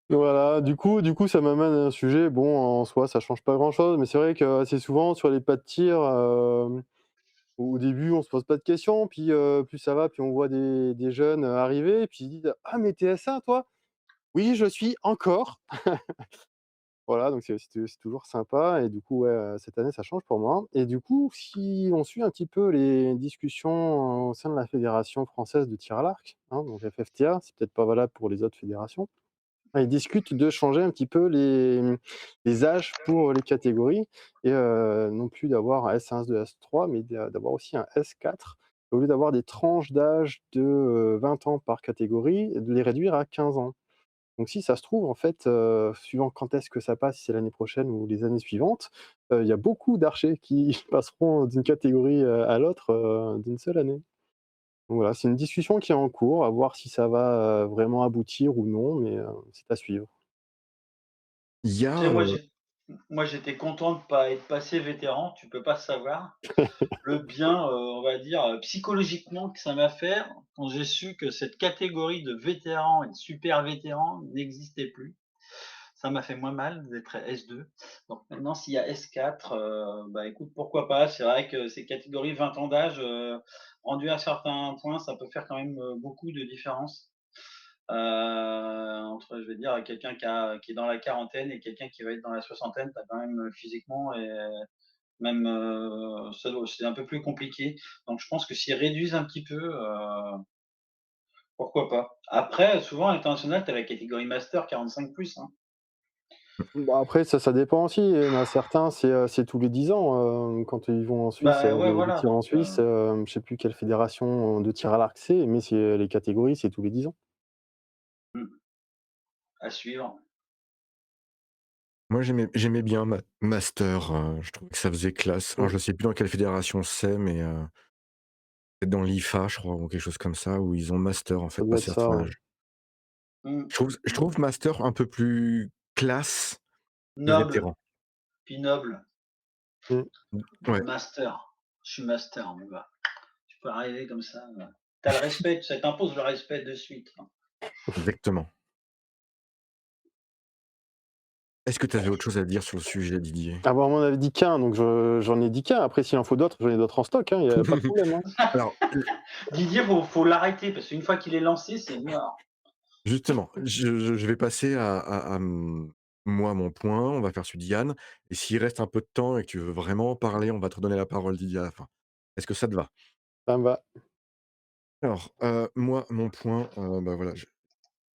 Voilà, du coup, ça m'amène à un sujet, bon, en soi, ça change pas grand-chose, mais c'est vrai que assez souvent sur les pas de tir, au début, on se pose pas de questions, puis, plus ça va, puis on voit des jeunes, arriver, puis ils disent: «Ah mais tu es S1 toi?» «Oui, je suis encore». Voilà, donc c'est toujours sympa et du coup, ouais, cette année, ça change pour moi et du coup, si on suit un petit peu les discussions au sein de la fédération française de tir à l'arc, hein, donc FFTA, c'est peut-être pas valable pour les autres fédérations. Ils discutent de changer un petit peu les âges pour les catégories et non plus d'avoir un S1, S2, S3, mais d'avoir aussi un S4. Au lieu d'avoir des tranches d'âge de, 20 ans par catégorie, de les réduire à 15 ans. Donc si ça se trouve, en fait, suivant quand est-ce que ça passe, si c'est l'année prochaine ou les années suivantes, il y a beaucoup d'archers qui passeront d'une catégorie, à l'autre, d'une seule année. Donc voilà, c'est une discussion qui est en cours, à voir si ça va, vraiment aboutir ou non, mais c'est à suivre. Il y Tu a, sais, moi j'étais content de pas être passé vétéran, tu peux pas savoir. Le bien, on va dire, psychologiquement que ça m'a fait quand j'ai su que cette catégorie de vétérans et de super vétérans n'existait plus. Ça m'a fait moins mal d'être S2. Donc maintenant, s'il y a S4, bah écoute, pourquoi pas. C'est vrai que ces catégories 20 ans d'âge, rendues à certains points, ça peut faire quand même beaucoup de différence. Entre, je vais dire, quelqu'un qui est dans la quarantaine et quelqu'un qui va être dans la soixantaine, tu as quand même physiquement et même c'est un peu plus compliqué. Donc je pense que s'ils réduisent un petit peu, pourquoi pas. Après, souvent à l'international, tu as la catégorie master 45+, hein. Bah, après ça dépend aussi. Il y en a certains, c'est tous les 10 ans, quand ils vont en Suisse, Bah, ouais, le voilà, tir en donc Suisse, je sais plus quelle fédération de tir à l'arc c'est, mais c'est les catégories, c'est tous les 10 ans. mmh, à suivre. Moi, j'aimais bien Master, je trouvais que ça faisait classe. Alors, Mmh. je sais plus dans quelle fédération c'est, mais peut-être dans l'IFA, je crois, ou quelque chose comme ça, où ils ont Master, en Ça fait, doit pas être ça, ouais. personnage. Mmh. Je trouve Master un peu plus classe que Noble, vétéran. puis noble. Mmh. Ouais, Master. Je suis master, mon gars. Tu peux arriver comme ça, tu le respect, ça t'impose le respect de suite, hein. exactement. Est-ce que tu avais autre chose à dire sur le sujet, Didier? Ah bah, on m'en avait dit qu'un, donc j'en ai dit qu'un. Après s'il en faut d'autres, j'en ai d'autres en stock, hein, il y a pas de problème, hein. Alors, Didier, faut l'arrêter parce qu'une fois qu'il est lancé, c'est mort. justement, je vais passer moi, mon point, on va faire celui d'Yann et s'il reste un peu de temps et que tu veux vraiment parler, on va te redonner la parole, Didier, à la fin. Est-ce que ça te va? Ça me va. Alors, moi, mon point, bah, voilà, j'ai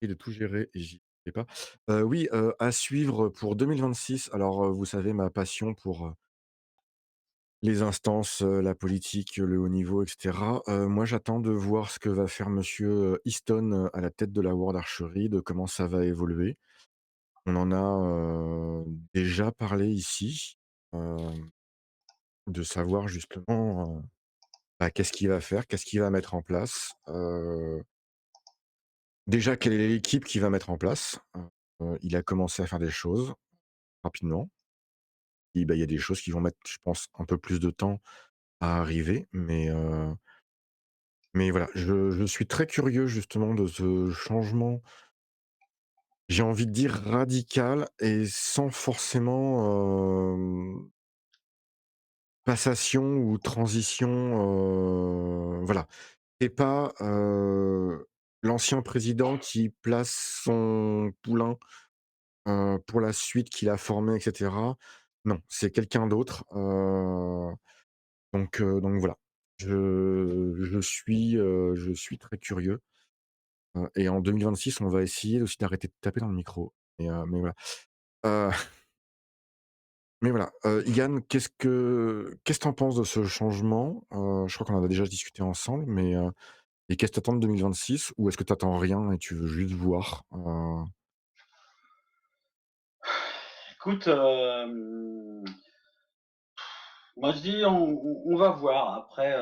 essayé de tout gérer et j'y arrivais pas. Oui, à suivre pour 2026. Alors, vous savez ma passion pour, les instances, la politique, le haut niveau et cetera. Moi, j'attends de voir ce que va faire monsieur, Easton, à la tête de la World Archery, de comment ça va évoluer. On en a, déjà parlé ici, hem, de savoir justement, bah, qu'est-ce qu'il va faire? Qu'est-ce qu'il va mettre en place? Déjà, quelle est l'équipe qu'il va mettre en place? Il a commencé à faire des choses rapidement. Et bah, il y a des choses qui vont mettre, je pense, un peu plus de temps à arriver, mais voilà, je suis très curieux justement de ce changement, j'ai envie de dire radical et sans forcément, passation ou transition, voilà. C'est pas, l'ancien président qui place son poulain, pour la suite qu'il a formé et cetera. Non, c'est quelqu'un d'autre, donc voilà. Je suis très curieux, et en 2026, on va essayer aussi d'arrêter de taper dans le micro mais voilà. Heu, mais voilà, Yann, qu'est-ce que tu en penses de ce changement? Je crois qu'on en a déjà discuté ensemble, mais et qu'est-ce que tu attends de 2026? Ou est-ce que tu attends rien et tu veux juste voir? Écoute, moi je dis on va voir. Après,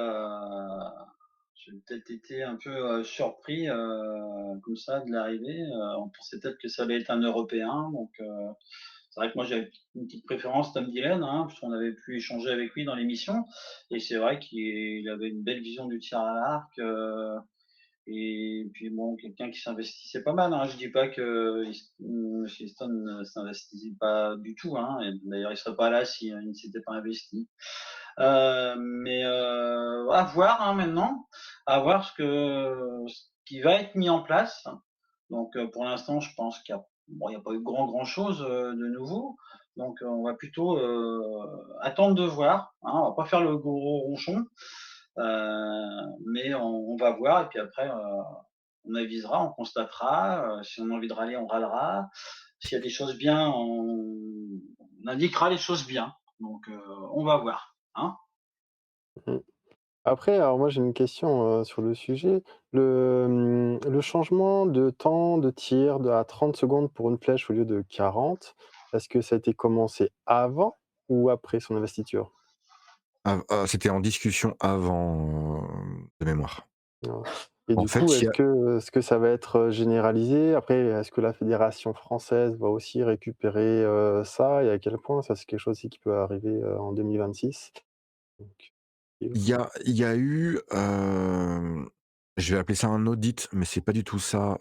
j'ai peut-être été un peu, surpris, comme ça de l'arrivée. On pensait peut-être que ça allait être un Européen, donc c'est vrai que moi j'avais une petite préférence Tom Dillon, hein, puisqu'on avait pu échanger avec lui dans l'émission et c'est vrai qu'il avait une belle vision du tir à l'arc, et puis bon, quelqu'un qui s'investissait pas mal, hein. Je dis pas que monsieur Easton ne s'investissait pas du tout, hein, et d'ailleurs il serait pas là si, il ne s'était pas investi. Mais à voir, hein, maintenant, à voir ce qui va être mis en place. Donc pour l'instant, je pense qu'il y a bon, il y a pas eu grand chose, de nouveau. Donc on va plutôt, attendre de voir, hein. On va pas faire le gros ronchon, mais on va voir et puis après, on avisera, on constatera, si on a envie de râler, on râlera. S'il y a des choses bien, on indiquera les choses bien. Donc on va voir, hein. Mmh. Après, alors moi j'ai une question, sur le sujet. Le changement de temps de tir à 30 secondes pour une flèche au lieu de 40, est-ce que ça a été commencé avant ou après son investiture? C'était en discussion avant, de mémoire. Ah. Et En du coup, fait, il y a est-ce que ça va être, généralisé? Après, est-ce que la fédération française va aussi récupérer, ça? Et à quel point? Ça, c'est quelque chose aussi qui peut arriver, en 2026. Donc et il y a eu, je vais appeler ça un audit, mais c'est pas du tout ça,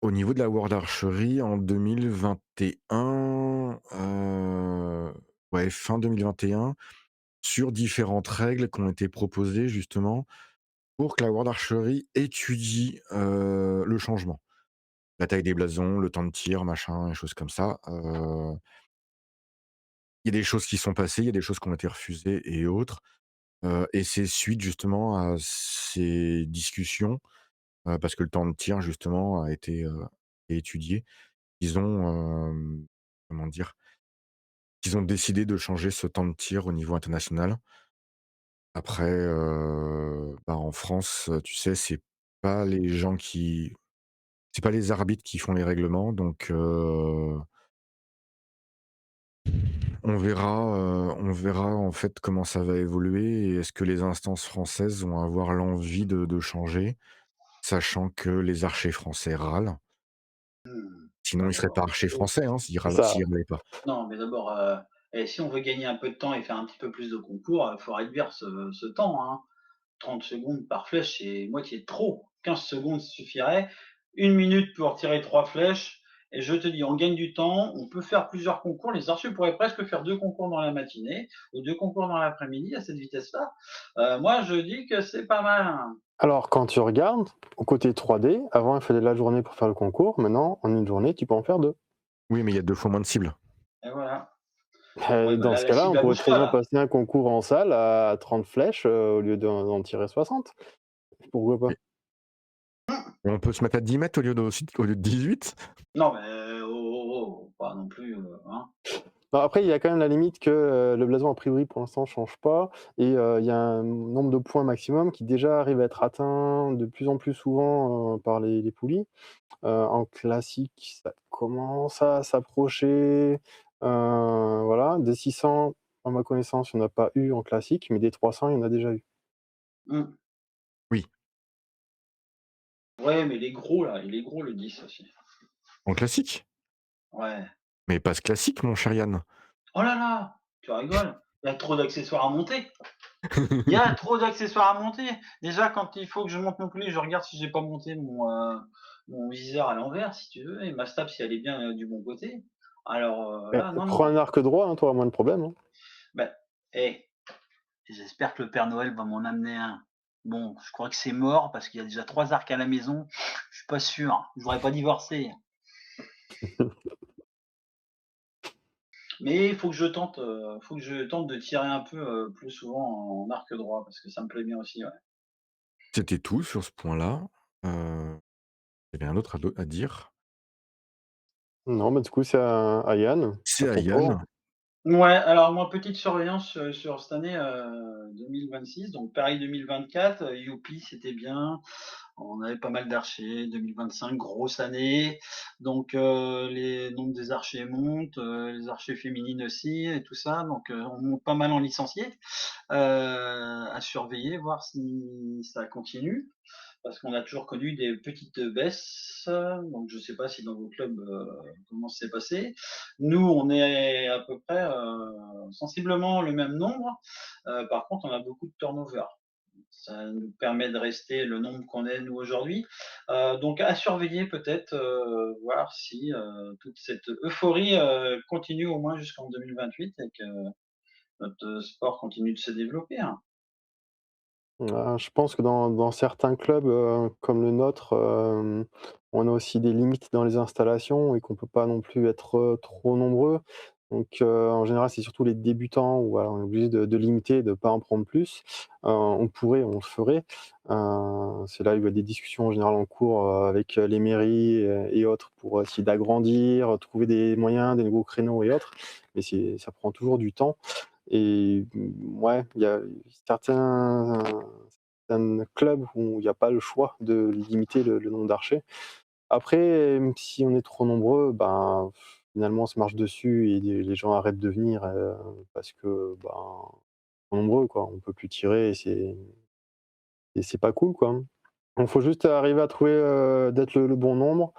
au niveau de la World Archery en 2021, ouais, fin 2021, sur différentes règles qui ont été proposées justement pour que la World Archery étudie, le changement. La taille des blasons, le temps de tir, machin, et choses comme ça. Il y a des choses qui sont passées, il y a des choses qui ont été refusées et autres, et c'est suite justement à ces discussions, parce que le temps de tir justement a été, étudié. ils ont, comment dire? Ils ont décidé de changer ce temps de tir au niveau international. Après, bah, en France, tu sais, pas les gens qui c'est pas les arbitres qui font les règlements, donc on verra en fait comment ça va évoluer et est-ce que les instances françaises vont avoir l'envie de changer, sachant que les archers français râlent. Mmh. Sinon, Bah, ils seraient pas d'abord, archers français, hein, Ça, s'ils râlaient pas. non, mais d'abord, et si on veut gagner un peu de temps et faire un petit peu plus de concours, il faut réduire ce temps, hein. 30 secondes par flèche, c'est moitié de trop. 15 secondes suffirait. 1 minute pour tirer 3 flèches. Et je te dis, on gagne du temps, on peut faire plusieurs concours. Les archers pourraient presque faire 2 concours dans la matinée ou 2 concours dans l'après-midi à cette vitesse-là. Moi, je dis que c'est pas mal, hein. alors quand tu regardes, au côté 3D, avant il fallait la journée pour faire le concours, maintenant en une journée tu peux en faire 2. Oui, mais il y a 2 fois moins de cibles. Et voilà. Ouais, bah Dans là, ce la cas-là, cible, on elle pourrait bouge très pas, bien là. passer un concours en salle à 30 flèches, au lieu d'en tirer 60. Pourquoi pas? Et on peut se mettre à 10 mètres au lieu de 18. Non, mais pas non plus, hein. Bah, après, il y a quand même la limite que, le blason a priori pour l'instant change pas et il y a un nombre de points maximum qui déjà arrive à être atteint de plus en plus souvent, par les poulies. En classique, ça commence à s'approcher, voilà. Des 600, à ma connaissance, il y en a pas eu en classique, mais des 300, il y en a déjà eu. Mmh. Oui, Ouais, mais les gros, là, il est gros le 10 aussi. en classique, Ouais. mais pas ce classique, mon cher Yann. Oh là là! Tu rigoles? Il y a trop d'accessoires à monter. Il y a trop d'accessoires à monter. Déjà, quand il faut que je monte mon poulet, je regarde si j'ai pas monté mon viseur à l'envers, si tu veux, et ma stab si elle est bien du bon côté. Alors là, non, Prends non. un arc droit, hein, tu auras moins de problèmes, hein. Ben, eh, j'espère que le Père Noël va m'en amener un. Bon, je crois que c'est mort parce qu'il y a déjà 3 arcs à la maison. Je suis pas sûr. Je voudrais pas divorcer. Mais il faut que je tente de tirer un peu plus souvent en arc droit parce que ça me plaît bien aussi. Ouais. C'était tout sur ce point-là. Heu, il y avait un autre à dire. Non, bah, du coup, c'est à Yann, à C'est à ton tour. Yann. Ouais, alors moi, petite surveillance, sur cette année, 2026, donc Paris 2024, youpi, c'était bien. On avait pas mal d'archers. 2025, grosse année. Donc les nombres des archers montent, les archers féminines aussi et tout ça. Donc on monte pas mal en licenciés, à surveiller, voir si ça continue. Parce qu'on a toujours connu des petites baisses. Donc je ne sais pas si dans vos clubs, comment c'est passé. Nous, on est à peu près sensiblement le même nombre. Par contre, on a beaucoup de turnover. Ça nous permet de rester le nombre qu'on est nous aujourd'hui. Donc à surveiller peut-être, voir si toute cette euphorie continue au moins jusqu'en 2028 et que notre sport continue de se développer, hein. Je pense que dans certains clubs, comme le nôtre, on a aussi des limites dans les installations et qu'on peut pas non plus être, trop nombreux. Donc, en général, c'est surtout les débutants où voilà, on est obligé de limiter, de pas en prendre plus. On le ferait. C'est là où il y a des discussions en général en cours, avec, les mairies, et autres pour essayer d'agrandir, trouver des moyens, des nouveaux créneaux et autres. Mais ça prend toujours du temps. Et ouais, il y a certains clubs où il y a pas le choix de limiter le nombre d'archers. Après, même si on est trop nombreux, ben, finalement, on se marche dessus et les gens arrêtent de venir, parce que, ben, trop nombreux, quoi. On peut plus tirer et c'est pas cool, quoi. Il faut juste arriver à trouver, d'être le bon nombre.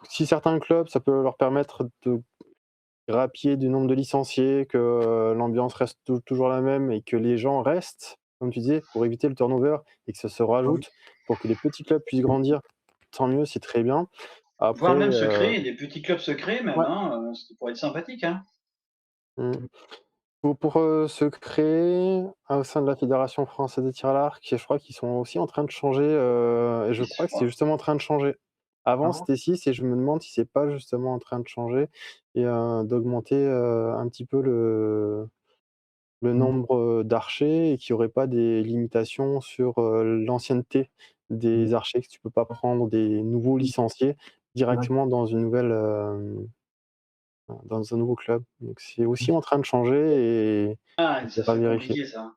Si certains clubs, ça peut leur permettre de grappiller du nombre de licenciés, que, l'ambiance reste toujours la même et que les gens restent, comme tu disais, pour éviter le turnover et que ça se rajoute pour que les petits clubs puissent grandir, tant mieux, c'est très bien. Voire Après, même se créer, des petits clubs se créer même, ouais, hein, ce qui pourrait être sympathique, hein. mmh, pour, se créer au sein de la Fédération française de tir à l'arc, je crois qu'ils sont aussi en train de changer, et je 6, je crois que c'est crois. justement en train de changer. Ah Avant, bon? c'était 6 et je me demande si c'est pas justement en train de changer et d'augmenter, un petit peu le nombre, d'archers et qu'il y aurait pas des limitations sur, l'ancienneté des archers, que tu peux pas prendre des nouveaux licenciés directement dans une nouvelle, dans un nouveau club. Donc c'est aussi en train de changer et Ah, il ça faudra c'est vérifier. compliqué ça.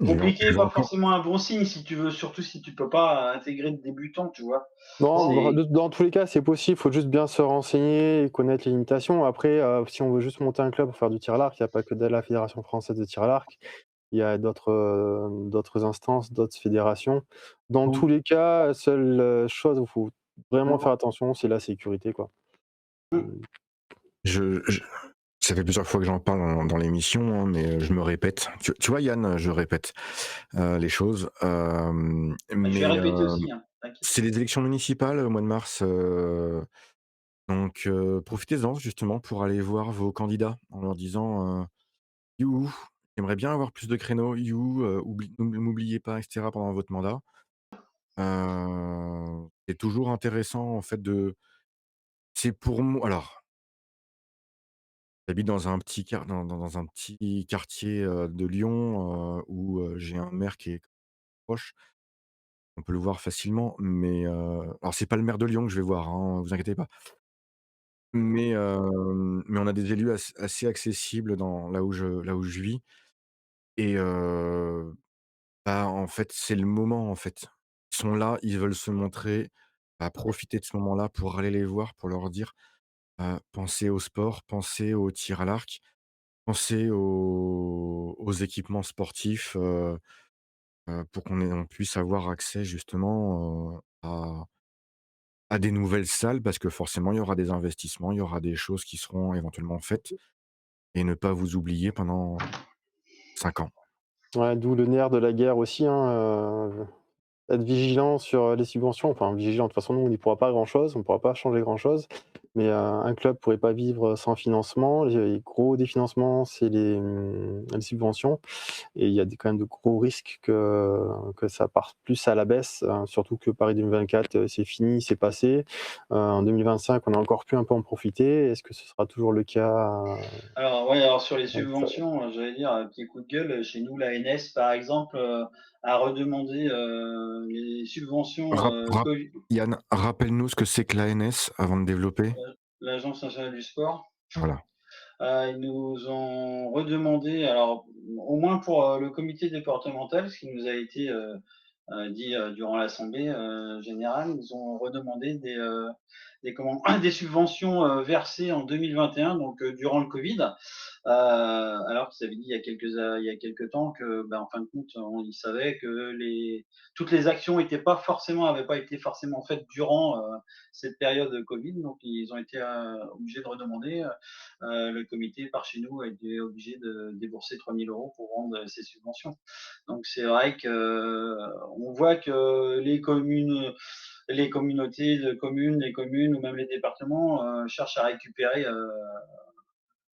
Je Compliqué, vais pas encore forcément un bon signe si tu veux, surtout si tu peux pas intégrer de débutants, tu vois? Non, C'est dans tous les cas, c'est possible, il faut juste bien se renseigner et connaître les limitations. Après, si on veut juste monter un club pour faire du tir à l'arc, il y a pas que la fédération française de tir à l'arc. Il y a d'autres instances, d'autres fédérations. Dans tous les cas, seule, chose où il faut vraiment faire attention, c'est la sécurité, quoi. Mmh. je ça fait plusieurs fois que j'en parle dans l'émission, hein, mais je me répète. Tu vois Yann, je répète, les choses, bah, je vais mais répéter aussi, hein, t'inquiète. c'est les élections municipales au mois de mars, donc profitez-en justement pour aller voir vos candidats en leur disant, «Youhou, j'aimerais bien avoir plus de créneaux, youhou, ne m'oubliez pas» et cetera pendant votre mandat. C'est toujours intéressant en fait c'est pour moi alors, j'habite dans un petit dans un petit quartier, de Lyon, où, j'ai un maire qui est proche. On peut le voir facilement, mais alors c'est pas le maire de Lyon que je vais voir, hein, vous inquiétez pas. Mais on a des élus assez accessibles dans là où je vis et bah, en fait, c'est le moment, en fait. Ils sont là, ils veulent se montrer, bah, profitez de ce moment-là pour aller les voir, pour leur dire, pensez au sport, pensez au tir à l'arc, pensez aux équipements sportifs, pour on puisse avoir accès justement, à des nouvelles salles parce que forcément il y aura des investissements, il y aura des choses qui seront éventuellement faites et ne pas vous oublier pendant 5 ans. Ouais, d'où le nerf de la guerre aussi, hein, être vigilant sur les subventions. Enfin vigilant, de toute façon, nous, on n'y pourra pas grand-chose, on ne pourra pas changer grand-chose. Mais, un club pourrait pas vivre sans financement. Les gros des financements, c'est les subventions. Et il y a quand même de gros risques que ça parte plus à la baisse, surtout que Paris 2024, c'est fini, c'est passé. En 2025, on a encore pu un peu en profiter. Est-ce que ce sera toujours le cas, Alors ouais, alors sur les avec ça? subventions, j'allais dire, petit coup de gueule, chez nous, la l'ANS par exemple, a redemandé, les subventions, Rap rap Covid, Yann, rappelle-nous ce que c'est que l'ANS avant de développer? l'Agence nationale du sport. Voilà. Ils nous ont redemandé, alors au moins pour, le comité départemental, ce qui nous a été, dit, durant l'assemblée, générale, ils nous ont redemandé des comment? Des subventions, versées en 2021, donc durant le covid. Alors qu'ils avaient dit il y a quelques temps que, ben, en fin de compte, ils savaient que toutes les actions avaient pas été forcément faites durant cette période de Covid. Donc, ils ont été obligés de redemander. Le comité par chez nous a été obligé de débourser 3 000 € pour rendre ces subventions. Donc, c'est vrai que on voit que les communautés de communes, les communes ou même les départements cherchent à récupérer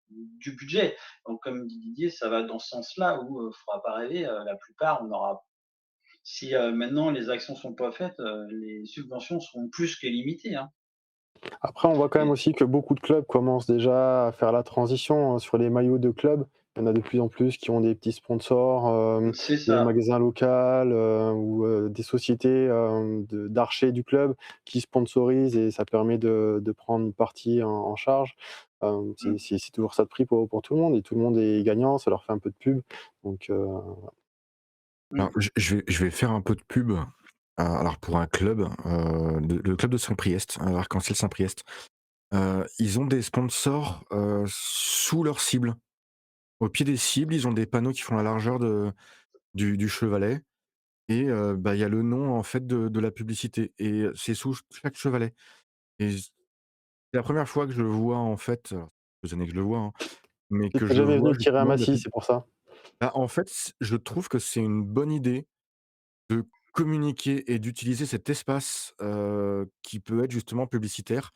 du budget. Donc, comme dit Didier, ça va dans ce sens-là où, faudra pas rêver, la plupart, on aura si, maintenant les actions sont pas faites, les subventions seront plus que limitées, hein. Après, on voit quand même Et aussi que beaucoup de clubs commencent déjà à faire la transition, sur les maillots de clubs. Il y en a de plus en plus qui ont des petits sponsors, c'est des ça. magasins locaux, ou des sociétés, d'archers du club qui sponsorisent et ça permet de prendre une partie en charge. Mmh. C'est toujours ça de prix pour tout le monde et tout le monde est gagnant, ça leur fait un peu de pub. Donc, Alors Mmh. je vais faire un peu de pub, alors pour un club, le club de Saint-Priest, Arc-en-Ciel Saint-Priest. Ils ont des sponsors, sous leur cible. Au pied des cibles, ils ont des panneaux qui font la largeur du chevalet et bah, il y a le nom en fait de la publicité et c'est sous chaque chevalet et c'est la première fois que je le vois en fait, alors ça fait des années que je le vois, hein, mais tu que je jamais venu vois le tirer à justement de la Massy, pub. c'est pour ça. Bah, en fait, je trouve que c'est une bonne idée de communiquer et d'utiliser cet espace, qui peut être justement publicitaire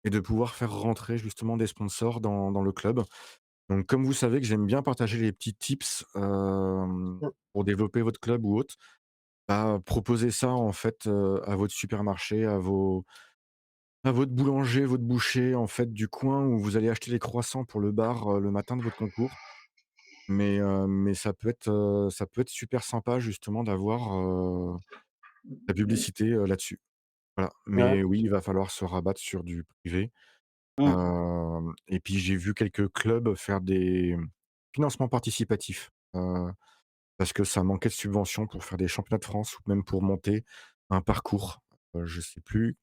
et de pouvoir faire rentrer justement des sponsors dans le club. Donc comme vous savez que j'aime bien partager les petits tips, Mmh. pour développer votre club ou autre, bah, proposez ça en fait, à votre supermarché, à votre boulanger, votre boucher en fait du coin où vous allez acheter les croissants pour le bar, le matin de votre concours. Mais ça peut être super sympa justement d'avoir, la publicité, là-dessus. Voilà, Ouais. mais oui, il va falloir se rabattre sur du privé. Mmh. Et puis j'ai vu quelques clubs faire des financements participatifs, parce que ça manquait de subventions pour faire des championnats de France ou même pour monter un parcours. Je sais plus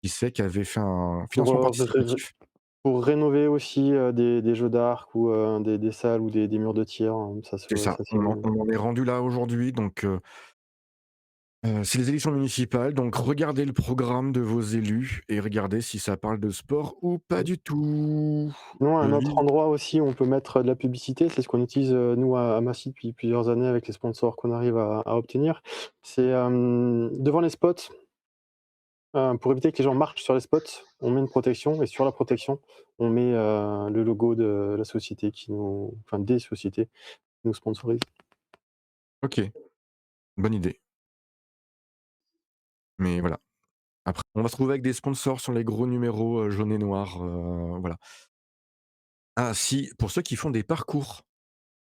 qui c'est qui avait fait un Pour, financement ré participatif. pour rénover aussi, des jeux d'arc ou, des salles ou des murs de tir, ça C'est ça, ça c'est on en est rendu là aujourd'hui donc c'est les élections municipales, donc regardez le programme de vos élus et regardez si ça parle de sport ou pas du tout. sinon un autre Vive endroit aussi où on peut mettre de la publicité, c'est ce qu'on utilise, nous à Massy depuis plusieurs années avec les sponsors qu'on arrive à obtenir. C'est, devant les spots, pour éviter que les gens marchent sur les spots, on met une protection et sur la protection, on met, le logo de la société qui nous enfin des sociétés qui nous sponsorisent. OK, bonne idée. Mais voilà, après on va se trouver avec des sponsors sur les gros numéros, jaunes et noirs, voilà. Ah si, pour ceux qui font des parcours,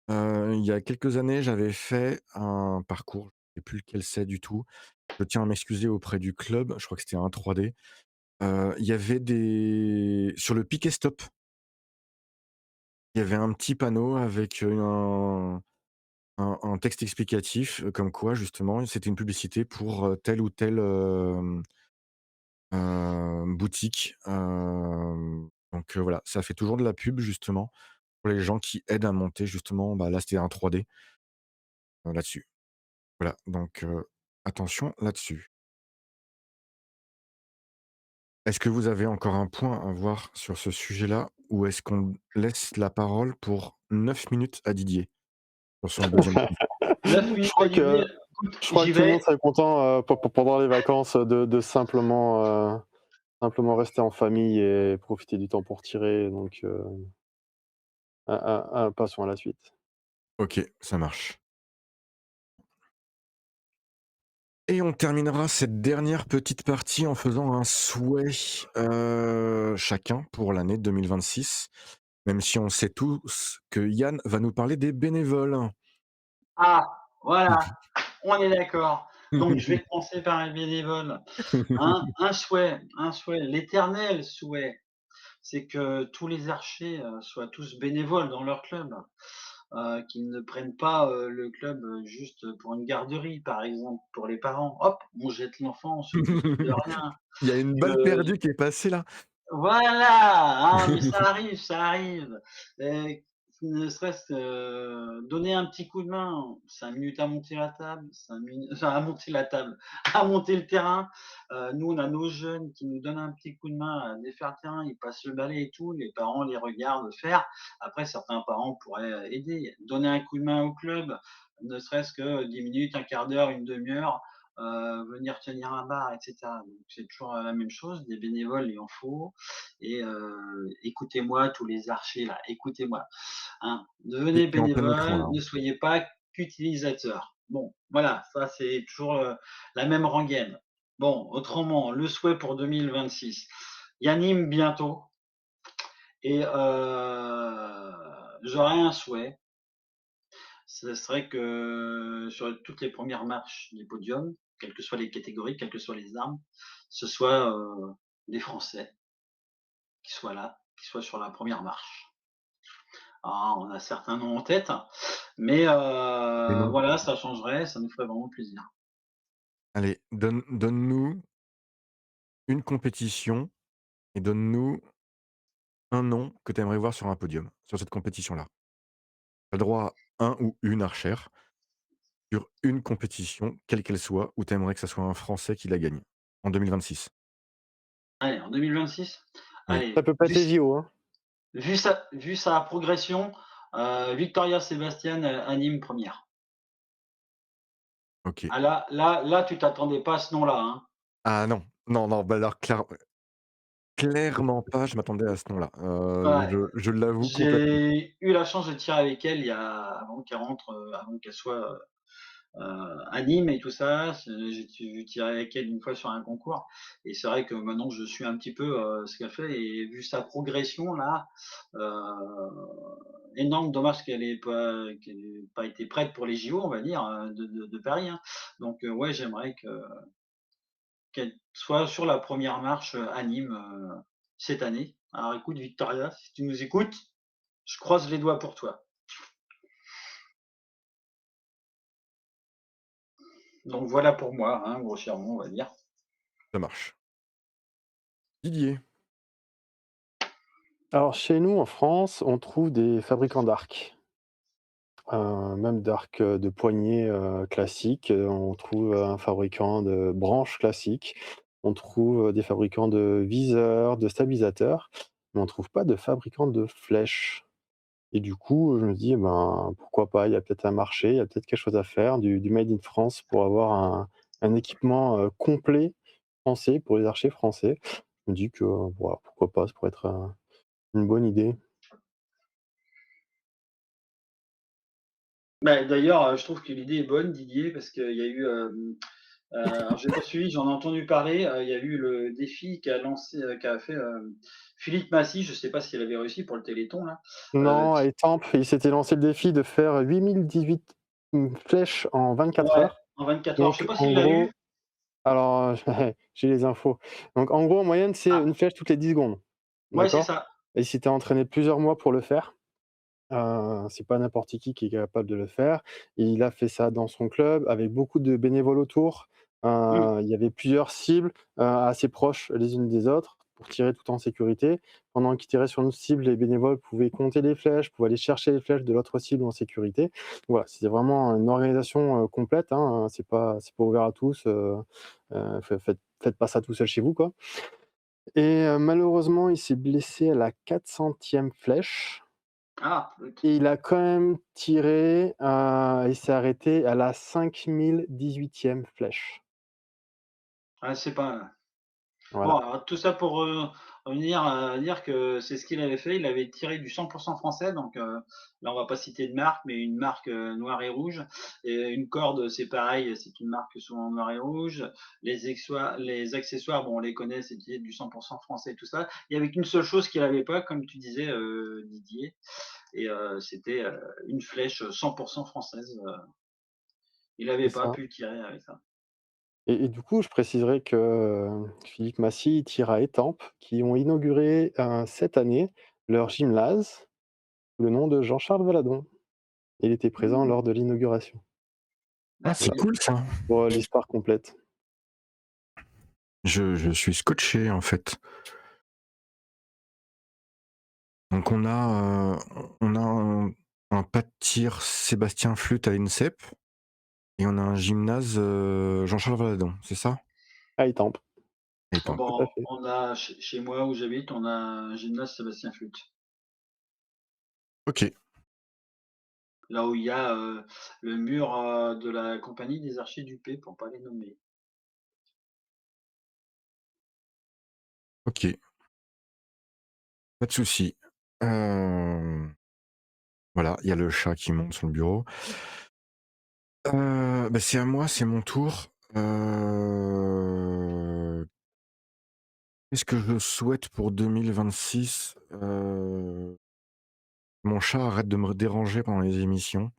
il y a quelques années, j'avais fait un parcours, je sais plus lequel c'est du tout. Je tiens à m'excuser auprès du club, je crois que c'était un 3D. Il y avait des sur le Piquet Stop, il y avait un petit panneau avec, un texte explicatif, comme quoi justement c'était une publicité pour, telle ou telle, boutique, donc voilà, ça fait toujours de la pub justement pour les gens qui aident à monter justement, bah, là c'était un 3D, là-dessus. Voilà, donc attention là-dessus. Est-ce que vous avez encore un point à voir sur ce sujet-là ou est-ce qu'on laisse la parole pour 9 minutes à Didier sur son deuxième point? 9 Je minutes à crois Didier, que écoute, je crois j'y que tout le vais. monde serait content, pendant les vacances, de simplement rester en famille et profiter du temps pour tirer donc passons à la suite. OK, ça marche. Et on terminera cette dernière petite partie en faisant un souhait, chacun pour l'année 2026, même si on sait tous que Yann va nous parler des bénévoles. Ah, voilà, on est d'accord. Donc je vais commencer par les bénévoles. Un souhait, l'éternel souhait, c'est que tous les archers, soient tous bénévoles dans leur club, qu'ils ne prennent pas, le club, juste pour une garderie, par exemple, pour les parents. Hop, on jette l'enfant, on s'occupe plus de rien. Il y a une balle Que perdue qui est passée là. Voilà, hein, mais ça arrive, ne serait-ce que donner un petit coup de main, 5 minutes à monter la table, 5 minutes enfin à monter la table, à monter le terrain. Nous, on a nos jeunes qui nous donnent un petit coup de main à défaire le terrain, ils passent le balai et tout, les parents les regardent faire. Après certains parents pourraient aider, donner un coup de main au club, ne serait-ce que 10 minutes, un quart d'heure, une demi-heure, venir tenir un bar et cetera. Donc c'est toujours, la même chose, des bénévoles, il en faut. Et écoutez-moi tous les archers là, écoutez-moi, hein. Tu Devenez es en plein micro bénévole, là, hein. ne soyez pas qu'utilisateur. Bon, voilà, ça c'est toujours, la même rengaine. Bon, autrement, le souhait pour 2026. Il y a Nîmes bientôt et j'aurais un souhait, ce serait que sur toutes les premières marches des podiums, quelles que soient les catégories, quelles que soient les armes, ce soit, des Français qui soient là, qui soient sur la première marche. Ah, on a certains noms en tête, mais Les noms. voilà, ça changerait, ça nous ferait vraiment plaisir. Allez, donne-nous une compétition et donne-nous un nom que tu aimerais voir sur un podium, sur cette compétition-là. Tu as le droit à un ou une archère sur une compétition, quelle qu'elle soit, où tu aimerais que ça soit un Français qui la gagne en 2026. Allez, en 2026, Oui, Ça allez, peut pas être les JO, hein. vu sa progression, Victoria Sebastian anime première. OK. Ah là, tu t'attendais pas à ce nom-là, hein. Ah non, non, non, bah alors clairement pas, je m'attendais à ce nom-là. Ouais. Je l'avoue complètement. J'ai eu la chance de tirer avec elle il y a avant qu'elle soit, à Nîmes et tout ça. J'ai vu tirer avec elle une fois sur un concours et c'est vrai que maintenant je suis un petit peu, ce qu'elle fait et vu sa progression là, énorme. Dommage qu'elle ait pas été prête pour les JO, on va dire, de Paris, hein. Donc ouais, j'aimerais que qu'elle soit sur la première marche à Nîmes cette année. Alors écoute, Victoria, si tu nous écoutes, je croise les doigts pour toi. Donc voilà pour moi, hein, grossièrement, on va dire. Ça marche. Didier? Alors chez nous en France, on trouve des fabricants d'arcs, même d'arcs, de poignées, classiques, on trouve un fabricant de branches classiques, on trouve, des fabricants de viseurs, de stabilisateurs, mais on trouve pas de fabricants de flèches et du coup, je me dis: «Ben, pourquoi pas? Il y a peut-être un marché, il y a peut-être quelque chose à faire, du made in France pour avoir un équipement, complet français pour les archers français». Je me dis que, voilà, pourquoi pas? Ça pourrait être, une bonne idée. Bah, d'ailleurs, je trouve que l'idée est bonne, Didier, parce qu'il y a eu, alors j'ai pas suivi, j'en ai entendu parler, il y a eu le défi qu'a fait, Philippe Massy, je sais pas s'il avait réussi pour le Téléthon là, Non, à qui Étampes, il s'était lancé le défi de faire 8018, flèches en 24 ouais, heures. en 24 heures. Je sais Donc pas en s'il l'a eu? gros alors, j'ai les infos. Donc en gros, en moyenne, c'est Ah, une flèche toutes les 10 secondes, ouais, c'est d'accord? ça. Et il s'était entraîné plusieurs mois pour le faire. C'est pas n'importe qui est capable de le faire. Il a fait ça dans son club avec beaucoup de bénévoles autour. Mmh. Il y avait plusieurs cibles, assez proches les unes des autres pour tirer tout en sécurité. Pendant qu'il tirait sur une cible, les bénévoles pouvaient compter les flèches, pouvaient aller chercher les flèches de l'autre cible en sécurité. Voilà, c'était vraiment une organisation, complète, hein, c'est pas ouvert à tous, faites pas ça tout seul chez vous, quoi et malheureusement, il s'est blessé à la 400e flèche. Ah, OK. Et il a quand même tiré, il s'est arrêté à la 5018e flèche. Ah, c'est pas bon, Voilà, alors tout ça pour, revenir à dire que c'est ce qu'il avait fait. Il avait tiré du 100 français, donc là, on va pas citer de marque, mais une marque, noire et rouge et une corde, c'est pareil, c'est une marque souvent noire et rouge. Les accessoires, bon, on les connaît, c'était du 100 français, tout ça. Il y avait qu'une seule chose qu'il avait pas, comme tu disais, Didier et c'était, une flèche 100 française, il c'est avait pas ça pu tirer avec ça. et du coup, je préciserai que, Philippe Massy tire à Étampes, qui ont inauguré, cette année, leur gymnase sous le nom de Jean-Charles Valadon. Il était présent Mmh, lors de l'inauguration. Ah, c'est Voilà d'accord. cool ça. pour, l'histoire complète. Je suis scotché, en fait. Donc on a un pas de tir Sébastien Flute à l'INSEP et on a un gymnase, Jean-Charles Valadon, c'est ça? À Étampes, À Ah Étampes. tout bon, à fait. on a chez moi où j'habite, on a un gymnase Sébastien Flute. OK, Là où il y a, le mur, de la compagnie des archers du P, pour pas les nommer. OK, pas de souci. Hem, voilà, il y a le chat qui monte sur le bureau. Bah, c'est à moi, c'est mon tour. Qu'est-ce que je souhaite pour 2026? Mon chat arrête de me déranger pendant les émissions.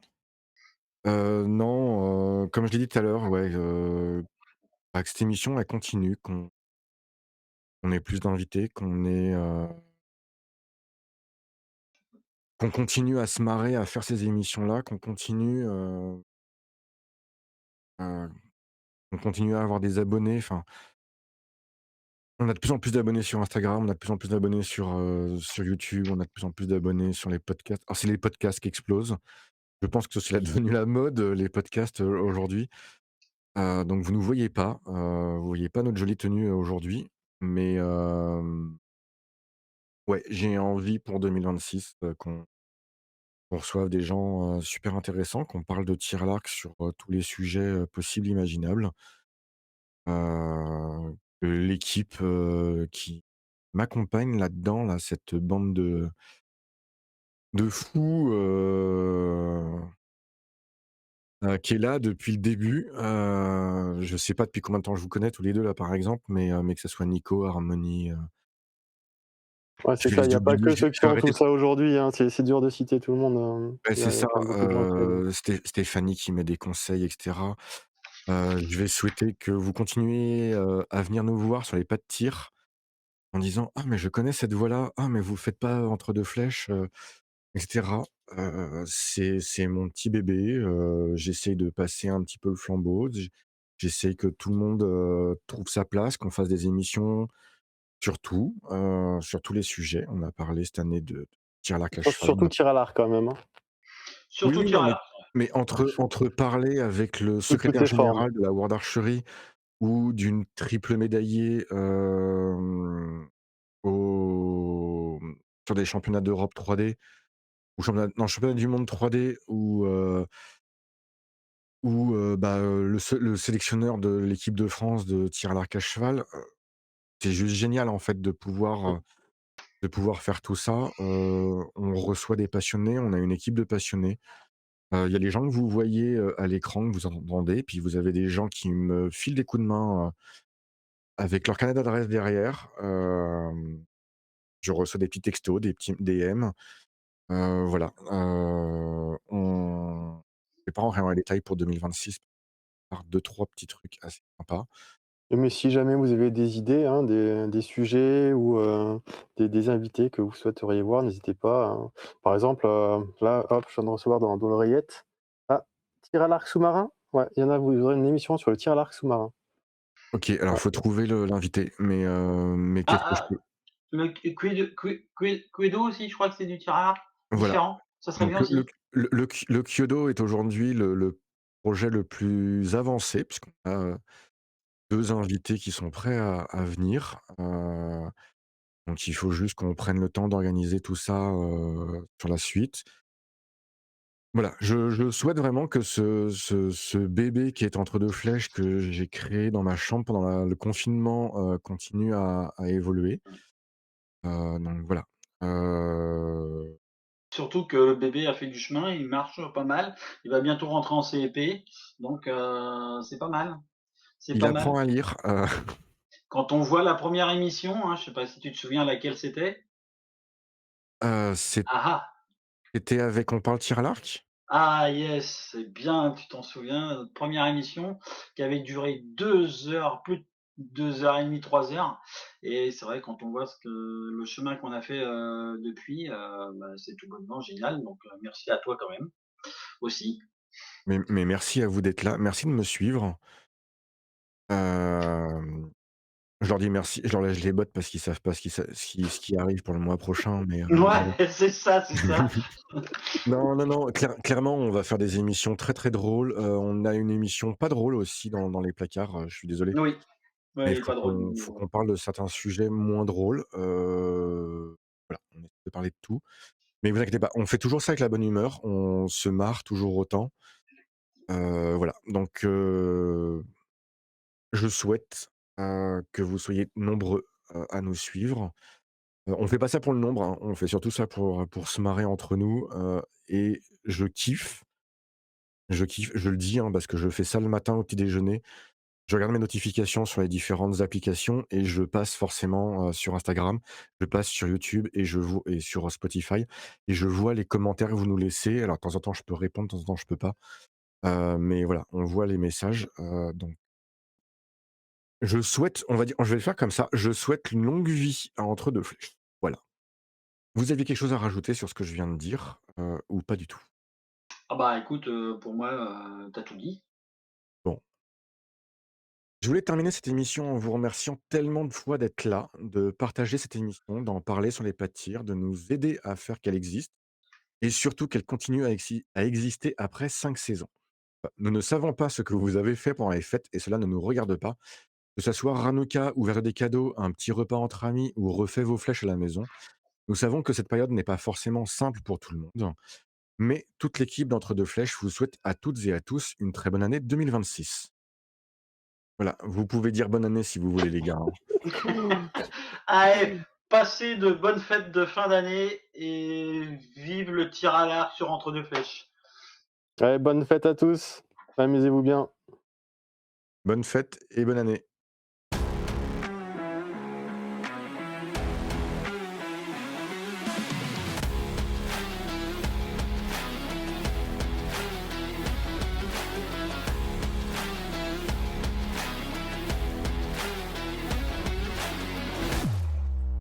Non, comme je l'ai dit tout à l'heure, ouais, bah, que cette émission elle continue, qu'on ait plus d'invités, qu'on continue à se marrer à faire ces émissions-là, heu, qu'on continue à avoir des abonnés. Enfin, on a de plus en plus d'abonnés sur Instagram, on a de plus en plus d'abonnés sur YouTube, on a de plus en plus d'abonnés sur les podcasts. Alors c'est les podcasts qui explosent. Je pense que c'est devenu la mode, les podcasts, aujourd'hui. Donc vous nous voyez pas, vous voyez pas notre jolie tenue, aujourd'hui, mais ouais, j'ai envie pour 2026, qu'on reçoive des gens, super intéressants, qu'on parle de tir à l'arc sur, tous les sujets, possibles, imaginables. Que l'équipe, qui m'accompagne là-dedans, là, cette bande de fous, qui est là depuis le début. Je sais pas depuis combien de temps je vous connais tous les 2 là, par exemple, mais que ça soit Nico, Harmonie, Ouais, c'est je vais ça, il y les a pas oublier, que ceux qui je vais sont arrêter. tous là aujourd'hui, hein, c'est dur de citer tout le monde, Ouais, il y c'est a ça, quand même beaucoup de gens qui aident. Stéphanie qui met des conseils et cetera. Je vais souhaiter que vous continuiez, à venir nous voir sur les pas de tir en disant: «Ah mais je connais cette voix-là. Ah mais vous faites pas Entre 2 flèches?» et cetera. C'est mon petit bébé, j'essaye de passer un petit peu le flambeau. J'essaye que tout le monde, trouve sa place, qu'on fasse des émissions sur tout, sur tous les sujets. On a parlé cette année de tir à l'arc à cheval, on Surtout a tir à l'arc quand même, hein, oui, Surtout oui, tir non, à mais l'arc. entre parler avec le sous toutes secrétaire les formes. général de la World Archery ou d'une triple médaillée, au sur des championnats d'Europe 3D ou championnat du monde 3D le sélectionneur de l'équipe de France de tir à l'arc à cheval, c'est juste génial en fait de pouvoir faire tout ça. On reçoit des passionnés, on a une équipe de passionnés. Il y a les gens que vous voyez, à l'écran, que vous entendez, puis vous avez des gens qui me filent des coups de main, avec leur carnet d'adresse derrière. Je reçois des petits textos, des petits DM. Voilà, je vais pas rentrer dans les détails pour 2026, par 2-3 petits trucs assez sympas. Mais si jamais vous avez des idées, hein, des sujets ou des invités que vous souhaiteriez voir, n'hésitez pas, hein. Par exemple, là, hop, je viens de recevoir dans l'oreillette, ah, tir à l'arc sous-marin? Ouais, il y en a, vous aurez une émission sur le tir à l'arc sous-marin. OK, alors Ouais. faut trouver l'invité, mais qu'est-ce que je Ah, peux le Cluedo aussi, je crois que c'est du tir à l'arc, voilà, différent. Ça serait donc bien aussi. le Kyodo est aujourd'hui le projet le plus avancé puisqu'on a, 2 invités qui sont prêts à venir, donc il faut juste qu'on prenne le temps d'organiser tout ça, sur la suite. Voilà, je souhaite vraiment que ce bébé qui est entre 2 flèches que j'ai créé dans ma chambre pendant le confinement, continue à évoluer, donc voilà. Heu, Surtout que le bébé a fait du chemin, il marche pas mal. Il va bientôt rentrer en CEP, donc c'est pas mal, c'est il pas apprend mal. à lire, Quand on voit la première émission, hein, je sais pas si tu te souviens laquelle c'était? c'était Ah ah! avec On parle tir à l'arc? Ah yes, c'est bien, tu t'en souviens, notre première émission qui avait duré 2 heures, plus de 2 heures et demie, 3 heures et c'est vrai quand on voit le chemin qu'on a fait, depuis, bah, c'est tout bonnement génial donc merci à toi quand même, aussi. Mais merci à vous d'être là, merci de me suivre. Hem, je leur dis merci, je leur lèche les bottes parce qu'ils savent pas ce qui arrive pour le mois prochain, mais voilà. Ouais, c'est ça, c'est ça. Non, non, non, clairement, on va faire des émissions très, très drôles. On a une émission pas drôle aussi dans les placards, je suis désolé, Oui, ouais, mais il est pas drôle du faut tout. qu'on parle de certains sujets moins drôles. Voilà, on essaie de parler de tout. Mais vous inquiétez pas, on fait toujours ça avec la bonne humeur, on se marre toujours autant. Voilà, donc je souhaite, que vous soyez nombreux, à nous suivre. On fait pas ça pour le nombre, hein, on fait surtout ça pour se marrer entre nous, et je kiffe, je le dis, hein, parce que je fais ça le matin au petit déjeuner. Je regarde mes notifications sur les différentes applications et je passe forcément, sur Instagram, je passe sur YouTube et sur Spotify et je vois les commentaires que vous nous laissez. Alors de temps en temps, je peux répondre, de temps en temps, je peux pas, mais voilà, on voit les messages, donc je souhaite, on va dire, je vais le faire comme ça, je souhaite une longue vie à Entre 2 flèches. Voilà. Vous aviez quelque chose à rajouter sur ce que je viens de dire, ou pas du tout? Ah bah, écoute, pour moi, tu tout dit. Bon. Je voulais terminer cette émission en vous remerciant tellement de fois d'être là, de partager cette émission, d'en parler sur les pas de tir, de nous aider à faire qu'elle existe et surtout qu'elle continue à exister après 5 saisons. Nous ne savons pas ce que vous avez fait pendant les fêtes et cela ne nous regarde pas. Que ça soit Hanouka, ouvert des cadeaux, un petit repas entre amis ou refait vos flèches à la maison, nous savons que cette période n'est pas forcément simple pour tout le monde. Mais toute l'équipe d'Entre 2 Flèches vous souhaite à toutes et à tous une très bonne année 2026. Voilà, vous pouvez dire bonne année si vous voulez les gars, hein. Allez, passez de bonnes fêtes de fin d'année et vive le tir à l'arc sur Entre 2 flèches. Allez, bonne fête à tous, amusez-vous bien. Bonne fête et bonne année.